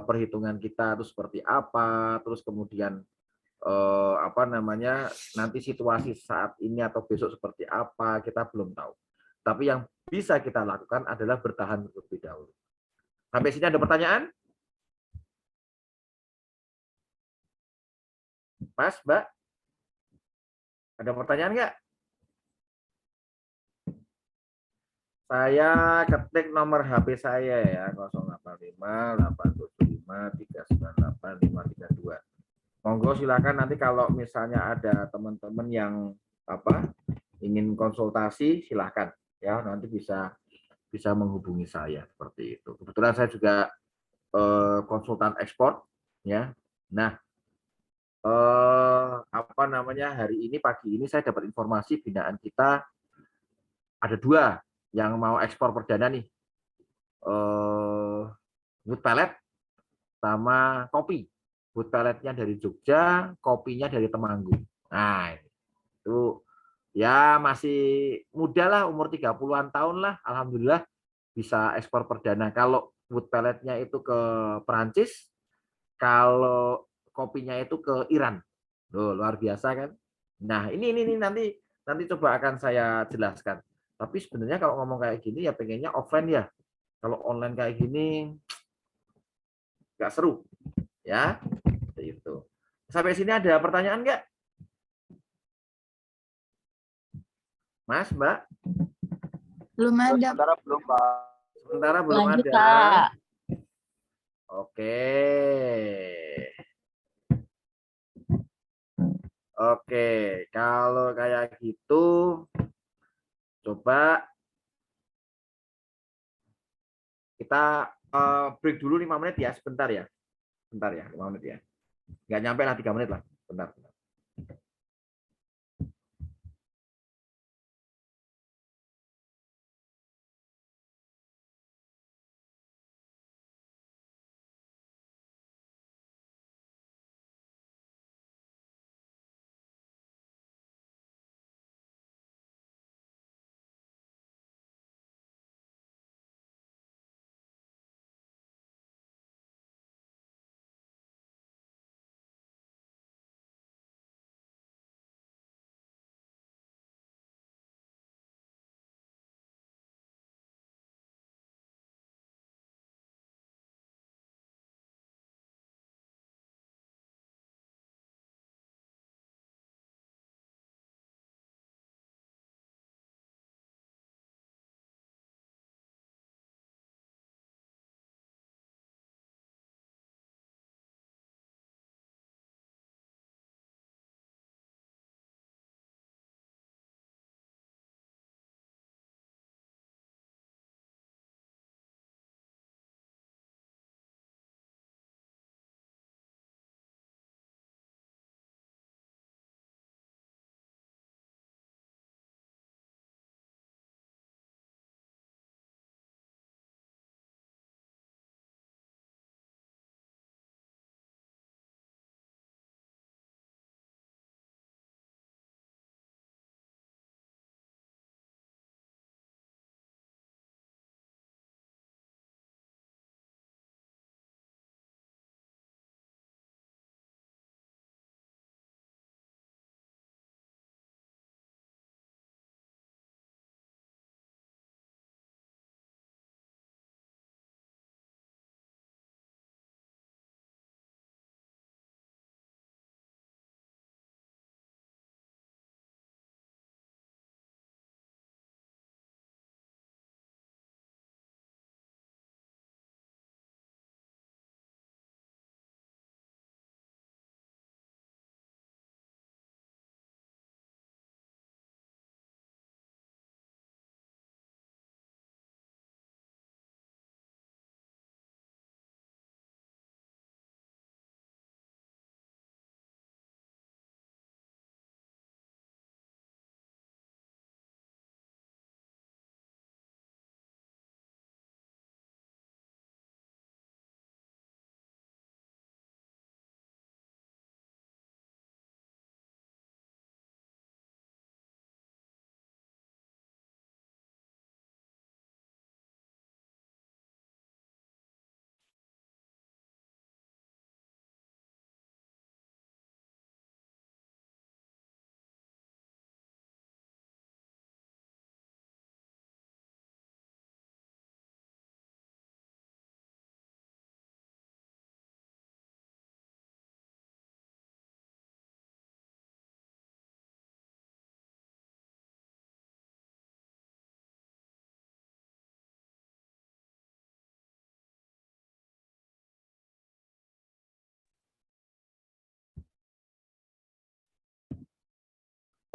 perhitungan kita itu seperti apa, terus kemudian nanti situasi saat ini atau besok seperti apa kita belum tahu. Tapi yang bisa kita lakukan adalah bertahan terlebih dahulu. Sampai sini ada pertanyaan? Mas, Mbak? Ada pertanyaan nggak? Saya ketik nomor HP saya ya, 085-875-398-532. Monggo silakan nanti kalau misalnya ada teman-teman yang ingin konsultasi, silakan ya, nanti bisa menghubungi saya seperti itu. Kebetulan saya juga konsultan ekspor ya. Nah, hari ini pagi ini saya dapat informasi binaan kita ada 2 yang mau ekspor perdana nih, wood pellet sama kopi. Wood pelletnya dari Jogja, kopinya dari Temanggung. Nah, itu ya masih muda lah, umur 30-an tahun lah, alhamdulillah bisa ekspor perdana. Kalau wood pelletnya itu ke Perancis, kalau kopinya itu ke Iran. Loh, luar biasa kan? Nah, ini nanti coba akan saya jelaskan. Tapi sebenarnya kalau ngomong kayak gini ya pengennya offline ya. Kalau online kayak gini nggak seru. Ya, itu. Sampai sini ada pertanyaan nggak? Mas, Mbak? Belum ada. Sementara belum, Pak. Sementara belum Lanjut, ada. Pak. Oke, kalau kayak gitu coba kita break dulu 5 menit ya, sebentar ya. Bentar ya, 5 menit ya. Nggak nyampe lah 3 menit lah. Bentar.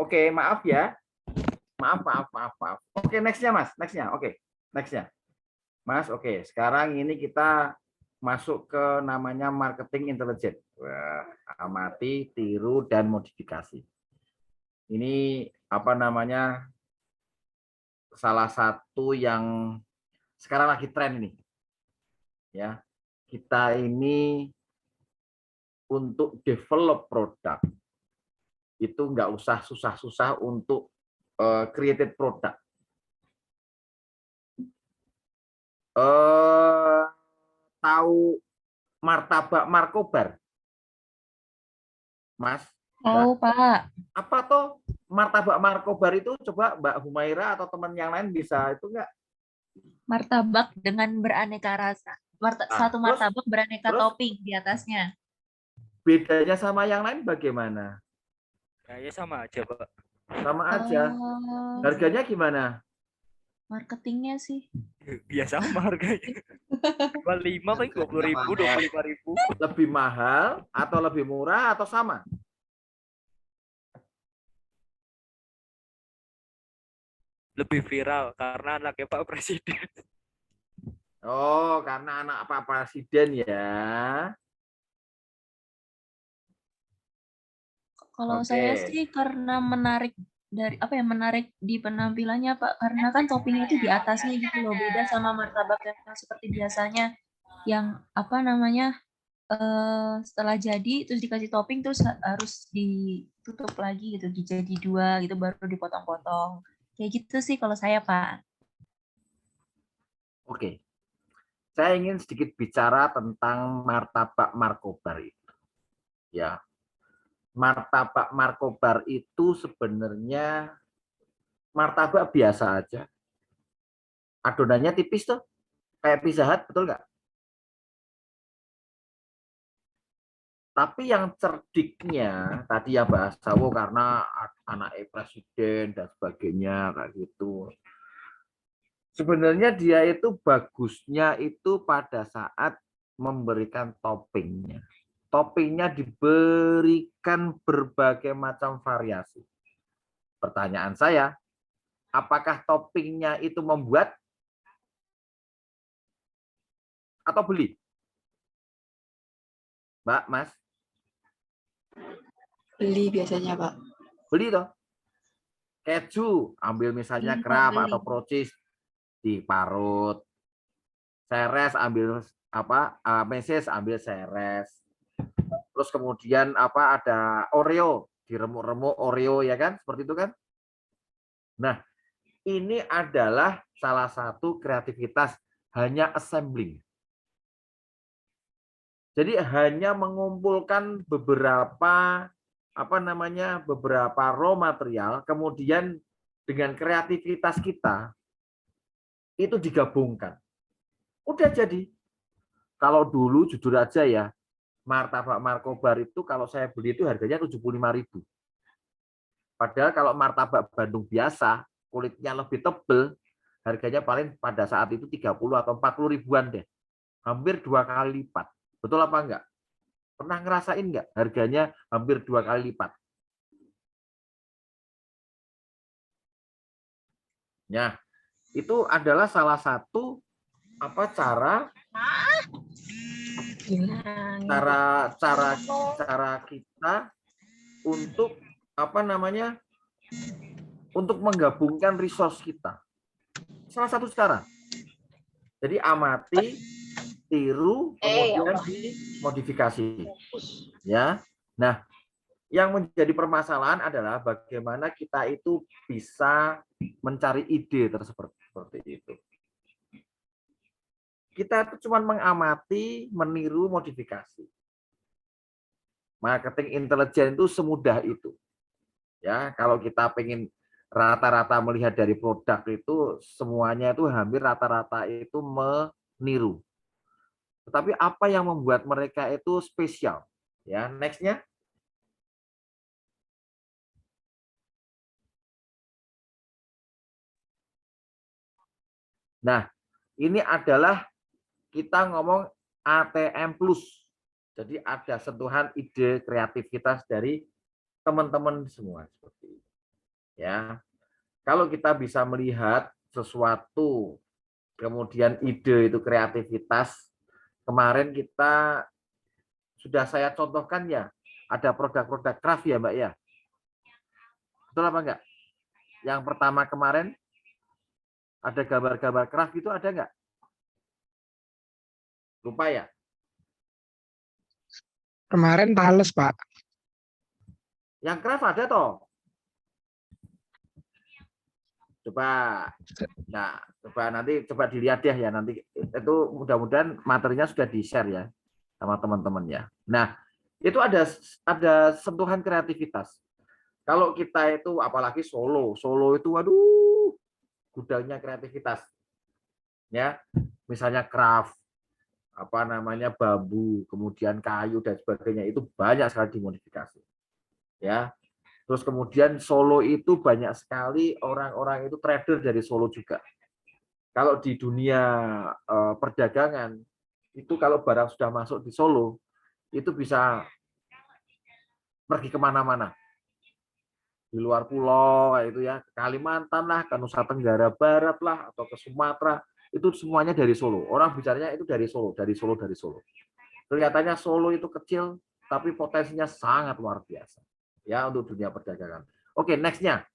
Oke, maaf ya. Maaf. Oke, nextnya Mas, nextnya. Oke, nextnya. Mas, oke. Sekarang ini kita masuk ke namanya marketing intelijen. Wah, amati, tiru, dan modifikasi. Ini apa namanya? Salah satu yang sekarang lagi tren ini. Ya, kita ini untuk develop produk itu nggak usah susah-susah untuk created produk. Tahu martabak markobar, Mas? Tahu, Pak. Apa tuh martabak markobar itu? Coba Mbak Humaira atau teman yang lain bisa itu enggak? Martabak dengan beraneka rasa. Satu terus- martabak beraneka terus? topping di atasnya. Bedanya sama yang lain bagaimana? Kayaknya sama aja, Pak. Sama aja. Oh, Harganya gimana? marketingnya sih. Ya sama harganya. 25 kan 20.000, 25.000. Lebih mahal atau lebih murah atau sama? Lebih viral karena anaknya Pak Presiden. Oh, karena anak Pak Presiden ya. Kalau Oke. saya sih karena menarik menarik di penampilannya, Pak, karena kan toppingnya itu di atasnya gitu loh, beda sama martabak yang seperti biasanya yang setelah jadi terus dikasih topping terus harus ditutup lagi gitu, jadi 2 gitu baru dipotong-potong. Kayak gitu sih kalau saya, Pak. Oke. Saya ingin sedikit bicara tentang martabak markobar itu. Ya. Martabak markobar itu sebenarnya martabak biasa aja. Adonannya tipis tuh. Kayak Pizza Hut, betul nggak? Tapi yang cerdiknya, tadi ya bahas Sawo karena anak presiden dan sebagainya, kayak gitu. Sebenarnya dia itu bagusnya itu pada saat memberikan toppingnya. Toppingnya diberikan berbagai macam variasi. Pertanyaan saya, apakah toppingnya itu membuat atau beli? Mbak, Mas? Beli biasanya, Pak. Beli toh. Keju, ambil misalnya Beli, Pak, Kraft beli. atau Procis, diparut. Seres ambil meses ambil seres. Terus kemudian ada Oreo, diremuk-remuk Oreo ya kan, seperti itu kan. Nah, ini adalah salah satu kreativitas hanya assembling. Jadi hanya mengumpulkan beberapa beberapa raw material, kemudian dengan kreativitas kita itu digabungkan. Udah jadi. Kalau dulu jujur aja ya, martabak markobar itu kalau saya beli itu harganya 75.000. Padahal kalau martabak Bandung biasa, kulitnya lebih tebel, harganya paling pada saat itu 30 atau 40 ribuan deh. Hampir 2 kali lipat. Betul apa enggak? Pernah ngerasain enggak harganya hampir 2 kali lipat? Ya, itu adalah salah satu cara kita untuk untuk menggabungkan resource kita. Salah satu cara. Jadi amati, tiru, kemudian dimodifikasi. Ya. Nah, yang menjadi permasalahan adalah bagaimana kita itu bisa mencari ide seperti itu. Kita itu cuma mengamati, meniru, modifikasi. Marketing intelijen itu semudah itu. Ya, kalau kita pengen rata-rata melihat dari produk itu semuanya itu hampir rata-rata itu meniru. Tetapi apa yang membuat mereka itu spesial? Ya, next-nya. Nah, ini adalah kita ngomong ATM plus. Jadi ada sentuhan ide kreativitas dari teman-teman semua seperti itu. Ya, kalau kita bisa melihat sesuatu, kemudian ide itu kreativitas. Kemarin kita sudah saya contohkan ya, ada produk-produk craft ya Mbak ya. Betul apa enggak? Yang pertama kemarin ada gambar-gambar craft itu ada enggak? Lupa ya? Kemarin Thales, Pak. Yang craft ada toh? Coba, nah, coba nanti coba dilihat deh ya nanti itu mudah-mudahan materinya sudah di-share ya sama teman-teman ya. Nah, itu ada sentuhan kreativitas. Kalau kita itu apalagi Solo itu waduh gudangnya kreativitas. Ya, misalnya craft, apa namanya bambu, kemudian kayu dan sebagainya itu banyak sekali dimodifikasi. Ya. Terus kemudian Solo itu banyak sekali orang-orang itu trader dari Solo juga. Kalau di dunia perdagangan, itu kalau barang sudah masuk di Solo, itu bisa pergi kemana-mana. Di luar pulau, kayak itu ya, ke Kalimantan lah, ke Nusa Tenggara Barat lah, atau ke Sumatera, itu semuanya dari Solo. Orang bicaranya itu dari Solo, dari Solo, dari Solo. Kelihatannya Solo itu kecil, tapi potensinya sangat luar biasa. Ya, untuk dunia perdagangan. Oke, next-nya.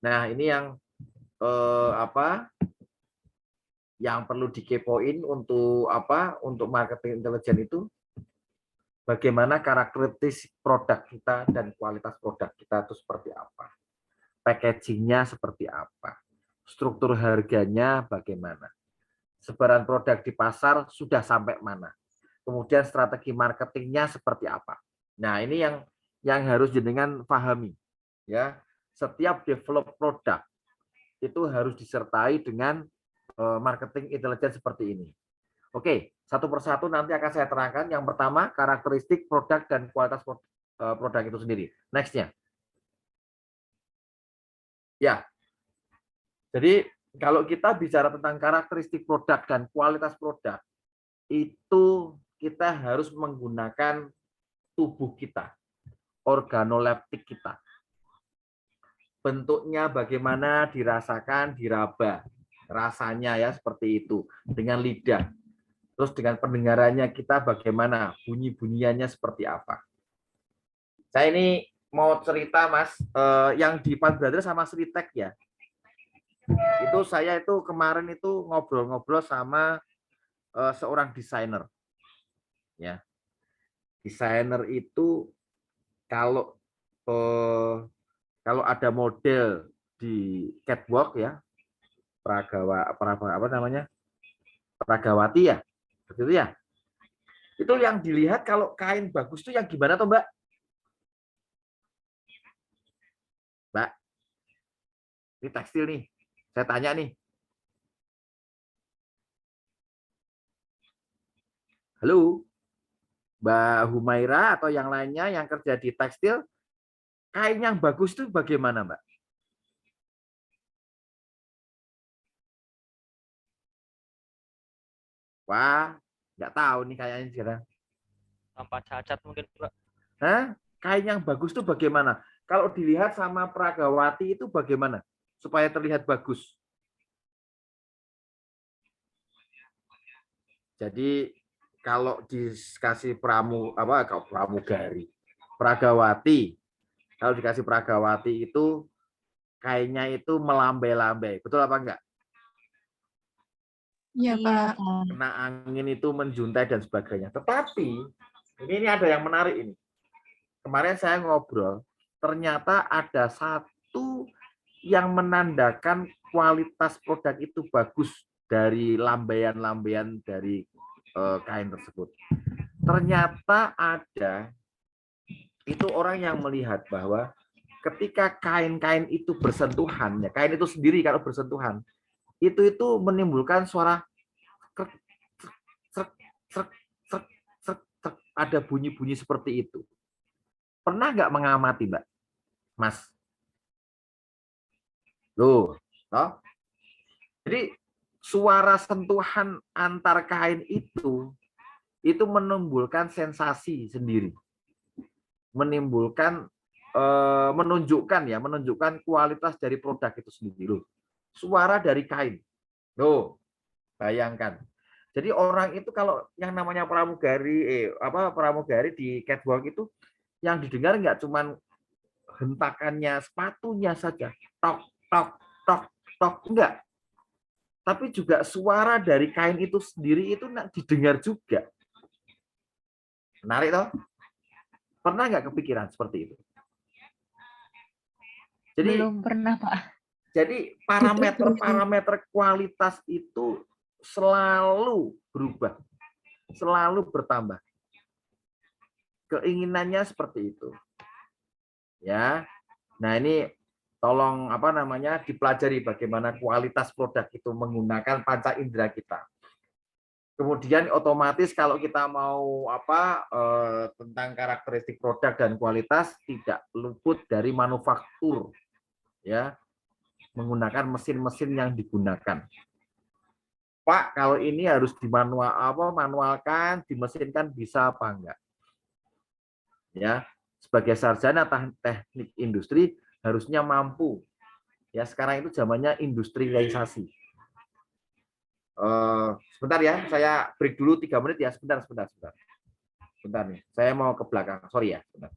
Nah, ini yang yang perlu dikepoin untuk apa? Untuk marketing intelijen itu bagaimana karakteristik produk kita dan kualitas produk kita itu seperti apa? Packagingnya seperti apa? Struktur harganya bagaimana? Sebaran produk di pasar sudah sampai mana? Kemudian strategi marketingnya seperti apa? Nah, ini yang harus jenengan pahami. Ya, setiap develop produk itu harus disertai dengan marketing intelijen seperti ini. Oke, satu persatu nanti akan saya terangkan. Yang pertama, karakteristik produk dan kualitas produk itu sendiri. Next-nya. Ya, jadi kalau kita bicara tentang karakteristik produk dan kualitas produk, itu kita harus menggunakan tubuh kita, organoleptik kita. Bentuknya bagaimana dirasakan, diraba. Rasanya ya seperti itu. Dengan lidah. Terus dengan pendengarannya kita bagaimana, bunyi-bunyiannya seperti apa. Saya ini mau cerita Mas, yang di Pan Brother sama Sritek ya. Itu saya itu kemarin itu ngobrol-ngobrol sama seorang desainer. Ya. Desainer itu kalau ada model di catwalk ya, Pragawati ya, begitu ya. Itu yang dilihat kalau kain bagus itu yang gimana toh Mbak? Mbak, ini tekstil nih, saya tanya nih. Halo, Mbak Humaira atau yang lainnya yang kerja di tekstil, kain yang bagus itu bagaimana Mbak? Wah, nggak tahu nih kayaknya sekarang. Tanpa cacat mungkin, Pak. Hah? Kain yang bagus itu bagaimana? Kalau dilihat sama Pragawati itu bagaimana? Supaya terlihat bagus. Jadi kalau dikasih pramugari, Pragawati, kalau dikasih Pragawati itu kainnya itu melambai-lambai. Betul apa enggak? Iya, Pak. Kena angin itu menjuntai dan sebagainya. Tetapi ini ada yang menarik ini. Kemarin saya ngobrol, ternyata ada satu yang menandakan kualitas produk itu bagus dari lambaian-lambaian dari kain tersebut. Ternyata ada itu orang yang melihat bahwa ketika kain-kain itu bersentuhan, ya kain itu sendiri kalau bersentuhan, itu menimbulkan suara krek, krek, krek, krek, krek, krek, ada bunyi-bunyi seperti itu. Pernah nggak mengamati, Mbak? Mas? Loh, toh? Jadi suara sentuhan antar kain itu menimbulkan sensasi sendiri. menimbulkan menunjukkan kualitas dari produk itu sendiri loh. Suara dari kain. Loh, bayangkan. Jadi orang itu kalau yang namanya pramugari di catwalk itu yang didengar nggak cuman hentakannya sepatunya saja, tok tok tok tok, enggak. Tapi juga suara dari kain itu sendiri itu didengar juga. Menarik toh? Pernah nggak kepikiran seperti itu? Jadi Belum pernah, Pak. Jadi parameter kualitas itu selalu berubah, selalu bertambah. Keinginannya seperti itu. Ya. Nah, ini tolong dipelajari bagaimana kualitas produk itu menggunakan panca indera kita. Kemudian otomatis kalau kita mau tentang karakteristik produk dan kualitas tidak luput dari manufaktur, ya, menggunakan mesin-mesin yang digunakan. Pak, kalau ini harus manualkan, dimesinkan bisa apa enggak? Ya, sebagai sarjana teknik industri harusnya mampu. Ya, sekarang itu zamannya industrialisasi. Sebentar ya, saya break dulu 3 menit ya, sebentar nih, saya mau ke belakang, sorry ya, sebentar.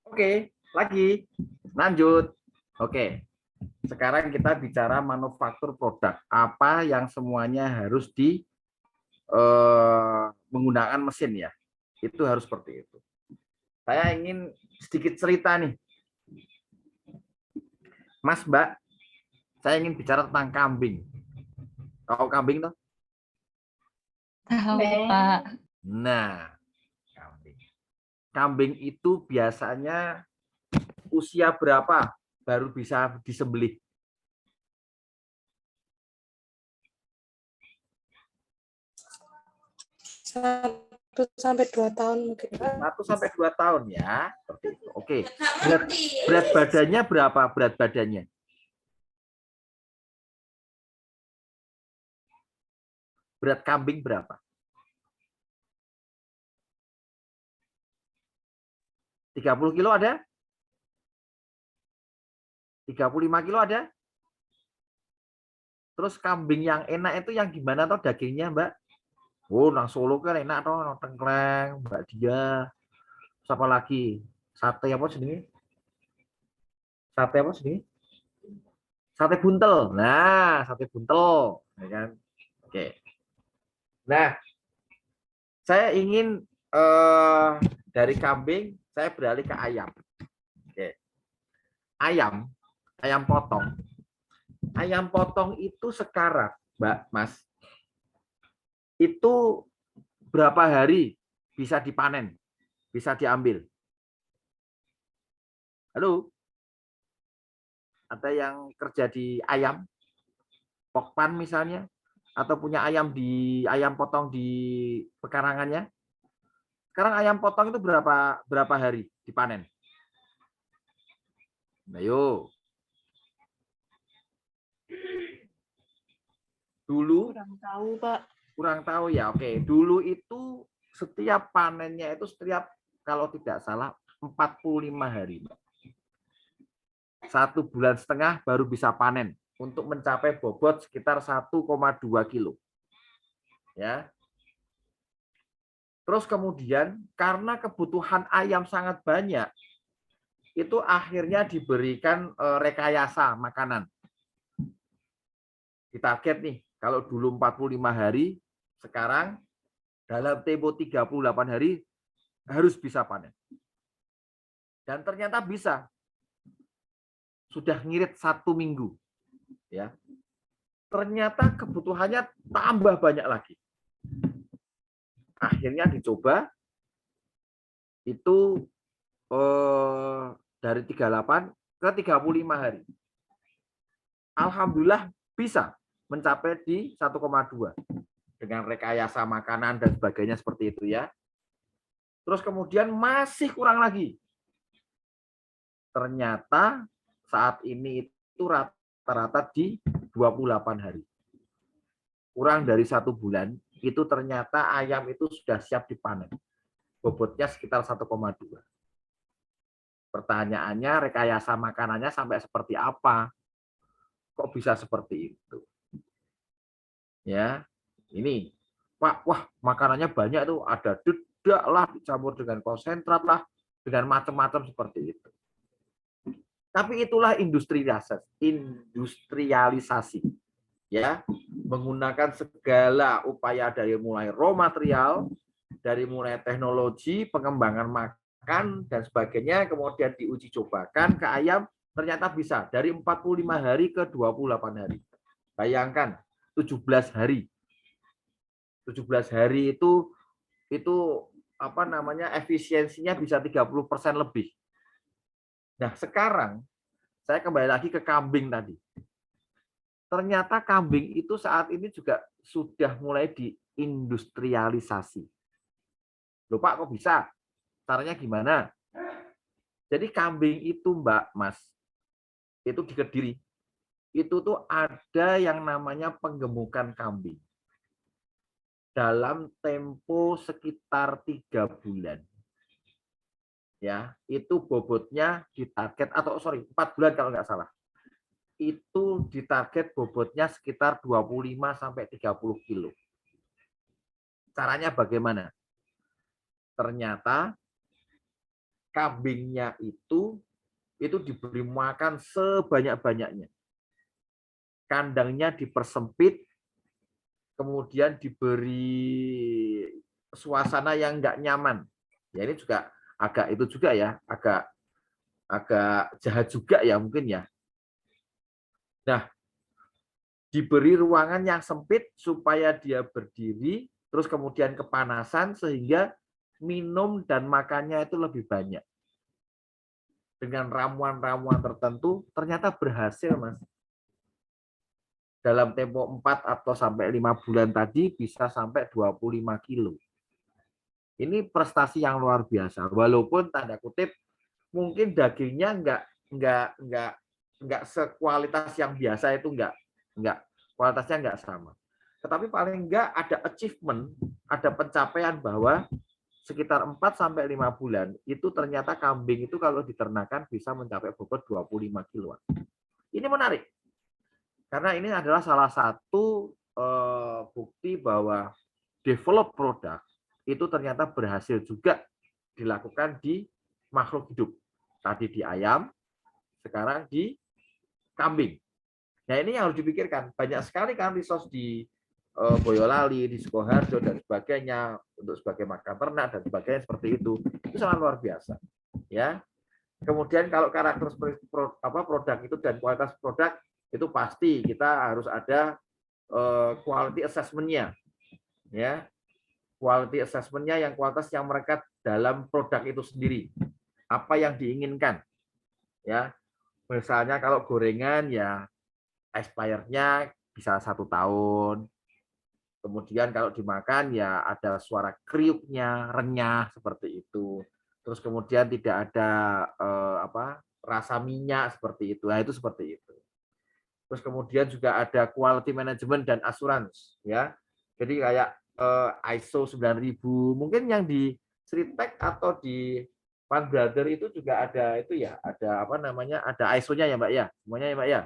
Oke, lagi. Lanjut. Oke. Sekarang kita bicara manufaktur produk. Apa yang semuanya harus menggunakan mesin ya. Itu harus seperti itu. Saya ingin sedikit cerita nih. Mas, Mbak, saya ingin bicara tentang kambing. Tahu kambing toh? Tahu, Pak. Nah, kambing. Kambing itu biasanya usia berapa baru bisa disembelih? 1 sampai 2 tahun mungkin. 1 sampai 2 tahun ya. Seperti itu. Oke. Berat badannya berapa? Berat badannya? Berat kambing berapa? 30 kilo ada? 35 kilo ada? Terus kambing yang enak itu yang gimana toh dagingnya, Mbak? Oh, nang Solo kan enak toh, nang Tengkleng, Mbak Dia. Siapa lagi? Sate apa sini? Sate apa sini? Sate buntel. Nah, sate buntel, ya kan? Oke. Nah, saya ingin dari kambing saya beralih ke ayam. Oke. Ayam potong. Ayam potong itu sekarang, Mbak, Mas, itu berapa hari bisa dipanen, bisa diambil? Halo? Ada yang kerja di ayam, pokpan misalnya, atau punya ayam potong di pekarangannya? Sekarang ayam potong itu berapa hari dipanen? Nah, yuk. Dulu Kurang tahu, Pak. kurang tahu ya. Oke, dulu itu setiap panennya itu kalau tidak salah 45 hari, Mbak. 1,5 bulan baru bisa panen untuk mencapai bobot sekitar 1,2 kilo. Ya. Terus kemudian karena kebutuhan ayam sangat banyak, itu akhirnya diberikan rekayasa makanan. Ditarget nih, kalau dulu 45 hari, sekarang dalam tempo 38 hari harus bisa panen. Dan ternyata bisa. Sudah ngirit 1 minggu. Ya. Ternyata kebutuhannya tambah banyak lagi. Akhirnya dicoba itu dari 38 ke 35 hari. Alhamdulillah bisa mencapai di 1,2 dengan rekayasa makanan dan sebagainya seperti itu ya. Terus kemudian masih kurang lagi. Ternyata saat ini itu rata-rata di 28 hari. Kurang dari 1 bulan, itu ternyata ayam itu sudah siap dipanen. Bobotnya sekitar 1,2. Pertanyaannya, rekayasa makanannya sampai seperti apa? Kok bisa seperti itu? Ya, ini Pak, wah makanannya banyak tuh, ada dedak lah, dicampur dengan konsentrat lah, dengan macam-macam seperti itu. Tapi itulah industrialisasi, ya, menggunakan segala upaya dari mulai raw material, dari mulai teknologi, pengembangan makan dan sebagainya, kemudian diuji cobakan ke ayam, ternyata bisa dari 45 hari ke 28 hari. Bayangkan 17 hari. 17 hari itu apa namanya, efisiensinya bisa 30% lebih. Nah, sekarang saya kembali lagi ke kambing tadi. Ternyata kambing itu saat ini juga sudah mulai diindustrialisasi. Loh Pak, kok bisa? Caranya gimana? Jadi kambing itu, Mbak, Mas, itu di Kediri, itu tuh ada yang namanya penggemukan kambing. Dalam tempo sekitar 3 bulan. Ya, itu bobotnya ditarget 4 bulan kalau nggak salah. Itu ditarget bobotnya sekitar 25 sampai 30 kilo. Caranya bagaimana? Ternyata kambingnya itu diberi makan sebanyak-banyaknya. Kandangnya dipersempit, kemudian diberi suasana yang nggak nyaman. Ya ini juga agak jahat juga ya mungkin ya. Nah, diberi ruangan yang sempit supaya dia berdiri, terus kemudian kepanasan sehingga minum dan makannya itu lebih banyak. Dengan ramuan-ramuan tertentu ternyata berhasil, Mas. Dalam tempo 4 atau sampai 5 bulan tadi bisa sampai 25 kilo. Ini prestasi yang luar biasa. Walaupun tanda kutip mungkin dagingnya enggak sekualitas yang biasa itu enggak kualitasnya enggak sama. Tetapi paling enggak ada achievement, ada pencapaian bahwa sekitar 4 sampai 5 bulan itu ternyata kambing itu kalau diternakan bisa mencapai bobot 25 kiloan. Ini menarik. Karena ini adalah salah satu bukti bahwa develop produk itu ternyata berhasil juga dilakukan di makhluk hidup. Tadi di ayam, sekarang di kambing. Nah ini yang harus dipikirkan. Banyak sekali kan resource di Boyolali, di Sukoharjo dan sebagainya untuk sebagai makan ternak dan sebagainya seperti itu sangat luar biasa. Ya. Kemudian kalau karakter produk itu dan kualitas produk itu pasti kita harus ada quality assessment-nya, ya. Quality assessment-nya yang kualitas yang mereka dalam produk itu sendiri. Apa yang diinginkan. Ya. Misalnya kalau gorengan ya expired-nya bisa 1 tahun. Kemudian kalau dimakan ya ada suara kriuknya, renyah seperti itu. Terus kemudian tidak ada rasa minyak seperti itu. Nah, itu seperti itu. Terus kemudian juga ada quality management dan assurance, ya. Jadi kayak ISO 9000, mungkin yang di Sritek atau di Pan Brother itu juga ada itu ya, ada ada ISO-nya ya Mbak ya, semuanya ya Mbak ya.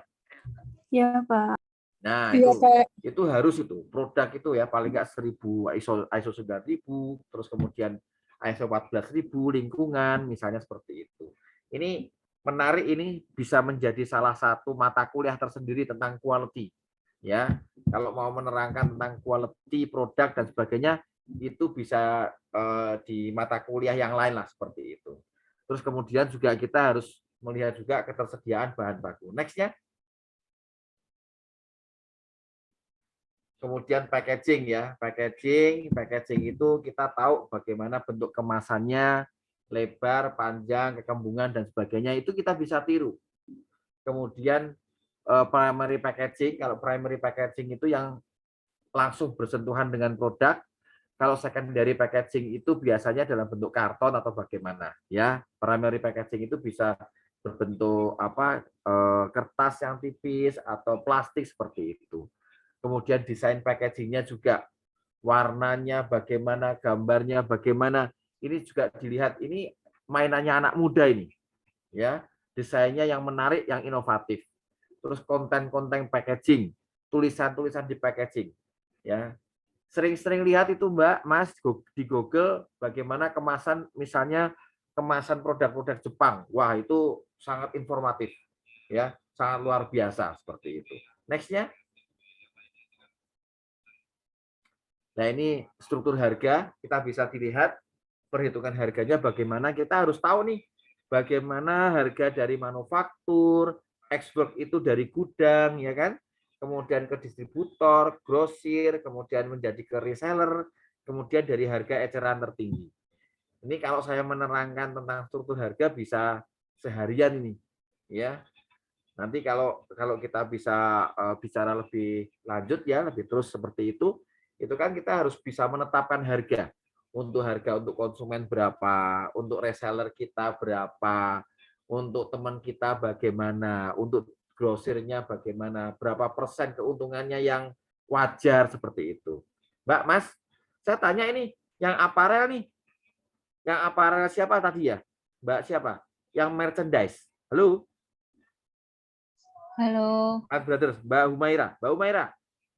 Ya Pak. Nah Iya, Pak. itu harus itu produk itu ya paling nggak 1000 ISO 9000, terus kemudian ISO 14000 lingkungan misalnya seperti itu. Ini menarik, ini bisa menjadi salah satu mata kuliah tersendiri tentang quality. Ya, kalau mau menerangkan tentang quality produk dan sebagainya itu bisa di mata kuliah yang lain lah seperti itu. Terus kemudian juga kita harus melihat juga ketersediaan bahan baku. Next-nya. Kemudian packaging ya, packaging itu kita tahu bagaimana bentuk kemasannya, lebar, panjang, kekembungan dan sebagainya itu kita bisa tiru. Kemudian primary packaging, kalau primary packaging itu yang langsung bersentuhan dengan produk, kalau secondary packaging itu biasanya dalam bentuk karton atau bagaimana ya. Primary packaging itu bisa berbentuk kertas yang tipis atau plastik seperti itu. Kemudian desain packagingnya juga warnanya bagaimana, gambarnya bagaimana, ini juga dilihat, ini mainannya anak muda ini ya, desainnya yang menarik, yang inovatif. Terus konten-konten packaging, tulisan-tulisan di packaging ya. Sering-sering lihat itu Mbak, Mas, di Google bagaimana kemasan, misalnya kemasan produk-produk Jepang. Wah, itu sangat informatif ya, sangat luar biasa seperti itu. Next-nya. Nah, ini struktur harga, kita bisa dilihat perhitungan harganya bagaimana. Kita harus tahu nih bagaimana harga dari manufaktur, export itu dari gudang, ya kan? Kemudian ke distributor, grosir, kemudian menjadi ke reseller, kemudian dari harga eceran tertinggi. Ini kalau saya menerangkan tentang struktur harga bisa seharian ini, ya. Nanti kalau kita bisa bicara lebih lanjut ya, lebih terus seperti itu kan kita harus bisa menetapkan harga untuk konsumen berapa, untuk reseller kita berapa, untuk teman kita bagaimana, untuk grosirnya bagaimana, berapa persen keuntungannya yang wajar seperti itu. Mbak, Mas, saya tanya ini, yang aparel nih, yang aparel siapa tadi ya? Mbak siapa? Yang merchandise. Halo? Halo. Brothers, Mbak Humaira,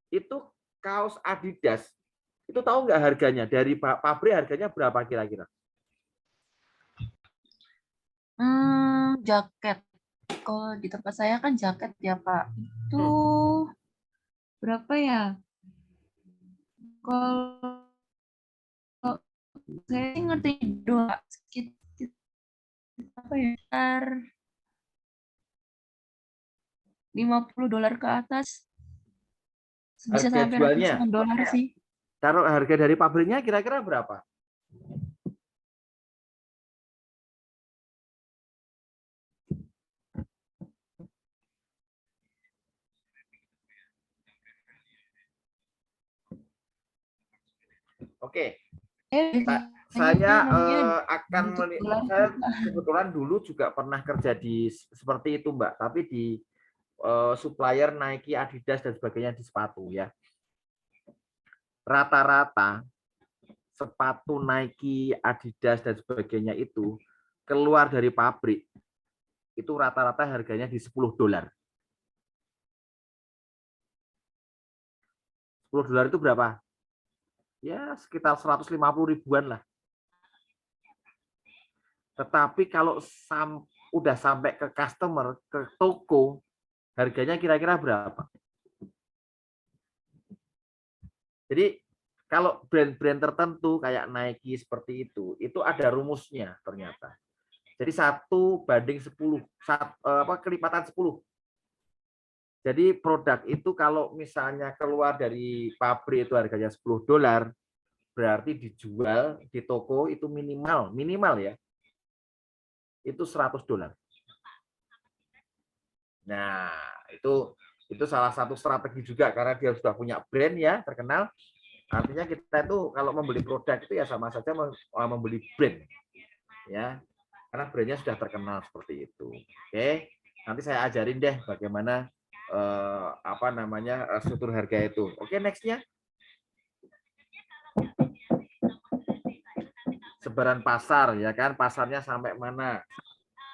itu kaos Adidas, itu tahu nggak harganya? Dari pabrik harganya berapa kira-kira? Jaket. Kalau di tempat saya kan jaket ya, Pak. Itu berapa ya? Kalau saya sih ngerti dua sekitar apa ya? Sekitar $50 ke atas. Bisa Harga sampai jualnya, ratusan dolar sih. taruh harga dari pabriknya kira-kira berapa? Oke, saya akan saya kebetulan dulu juga pernah kerja di seperti itu, Mbak, tapi di supplier Nike, Adidas dan sebagainya di sepatu ya. Rata-rata sepatu Nike, Adidas dan sebagainya itu keluar dari pabrik itu rata-rata harganya di $10. $10 itu berapa? Ya sekitar 150 ribuan lah. Tetapi kalau udah sampai ke customer, ke toko, harganya kira-kira berapa? Jadi kalau brand-brand tertentu kayak Nike seperti itu ada rumusnya ternyata. Jadi 1:10, kelipatan 10. Jadi produk itu kalau misalnya keluar dari pabrik itu harganya $10, berarti dijual di toko itu minimal ya, itu $100. Nah, itu salah satu strategi juga karena dia sudah punya brand ya, terkenal. Artinya kita itu kalau membeli produk itu ya sama saja membeli brand. Ya. Karena brandnya sudah terkenal seperti itu. Oke. Nanti saya ajarin deh bagaimana struktur harga itu. Oke, nextnya. Sebaran pasar ya kan, pasarnya sampai mana?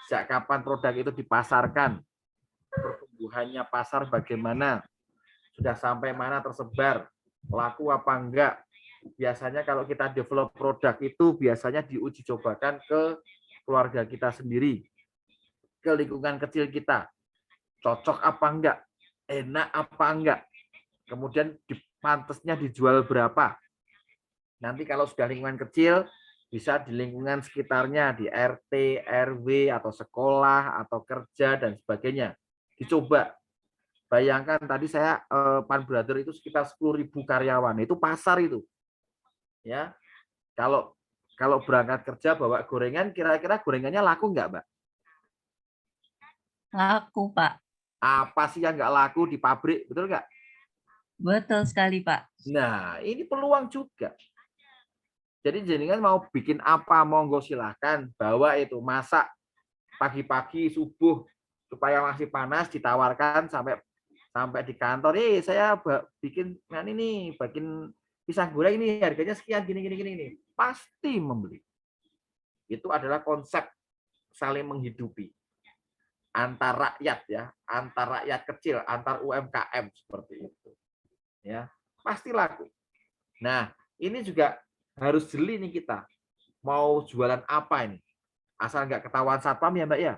Sejak kapan produk itu dipasarkan? Pertumbuhannya pasar bagaimana? Sudah sampai mana tersebar? Laku apa enggak? Biasanya kalau kita develop produk itu biasanya diuji cobakan ke keluarga kita sendiri, ke lingkungan kecil kita. Cocok apa enggak? Enak apa enggak? Kemudian pantasnya dijual berapa? Nanti kalau sudah lingkungan kecil, bisa di lingkungan sekitarnya, di RT, RW, atau sekolah, atau kerja, dan sebagainya. Dicoba. Bayangkan tadi saya Pan Brother itu sekitar 10.000 karyawan, itu pasar itu. Ya, kalau berangkat kerja bawa gorengan, kira-kira gorengannya laku nggak, Mbak? Laku, Pak. Apa sih yang nggak laku di pabrik, betul nggak? Betul sekali, Pak. Nah, ini peluang juga. Jadi jenengan mau bikin apa, monggo silahkan, bawa itu, masak pagi-pagi subuh supaya masih panas, ditawarkan sampai di kantor. Saya bikin pisang goreng ini harganya sekian gini. Pasti membeli. Itu adalah konsep saling menghidupi antar rakyat ya, antar rakyat kecil, antar UMKM seperti itu. Ya, pasti laku. Nah, ini juga harus jeli nih kita. Mau jualan apa ini? Asal nggak ketahuan satpam ya, Mbak ya?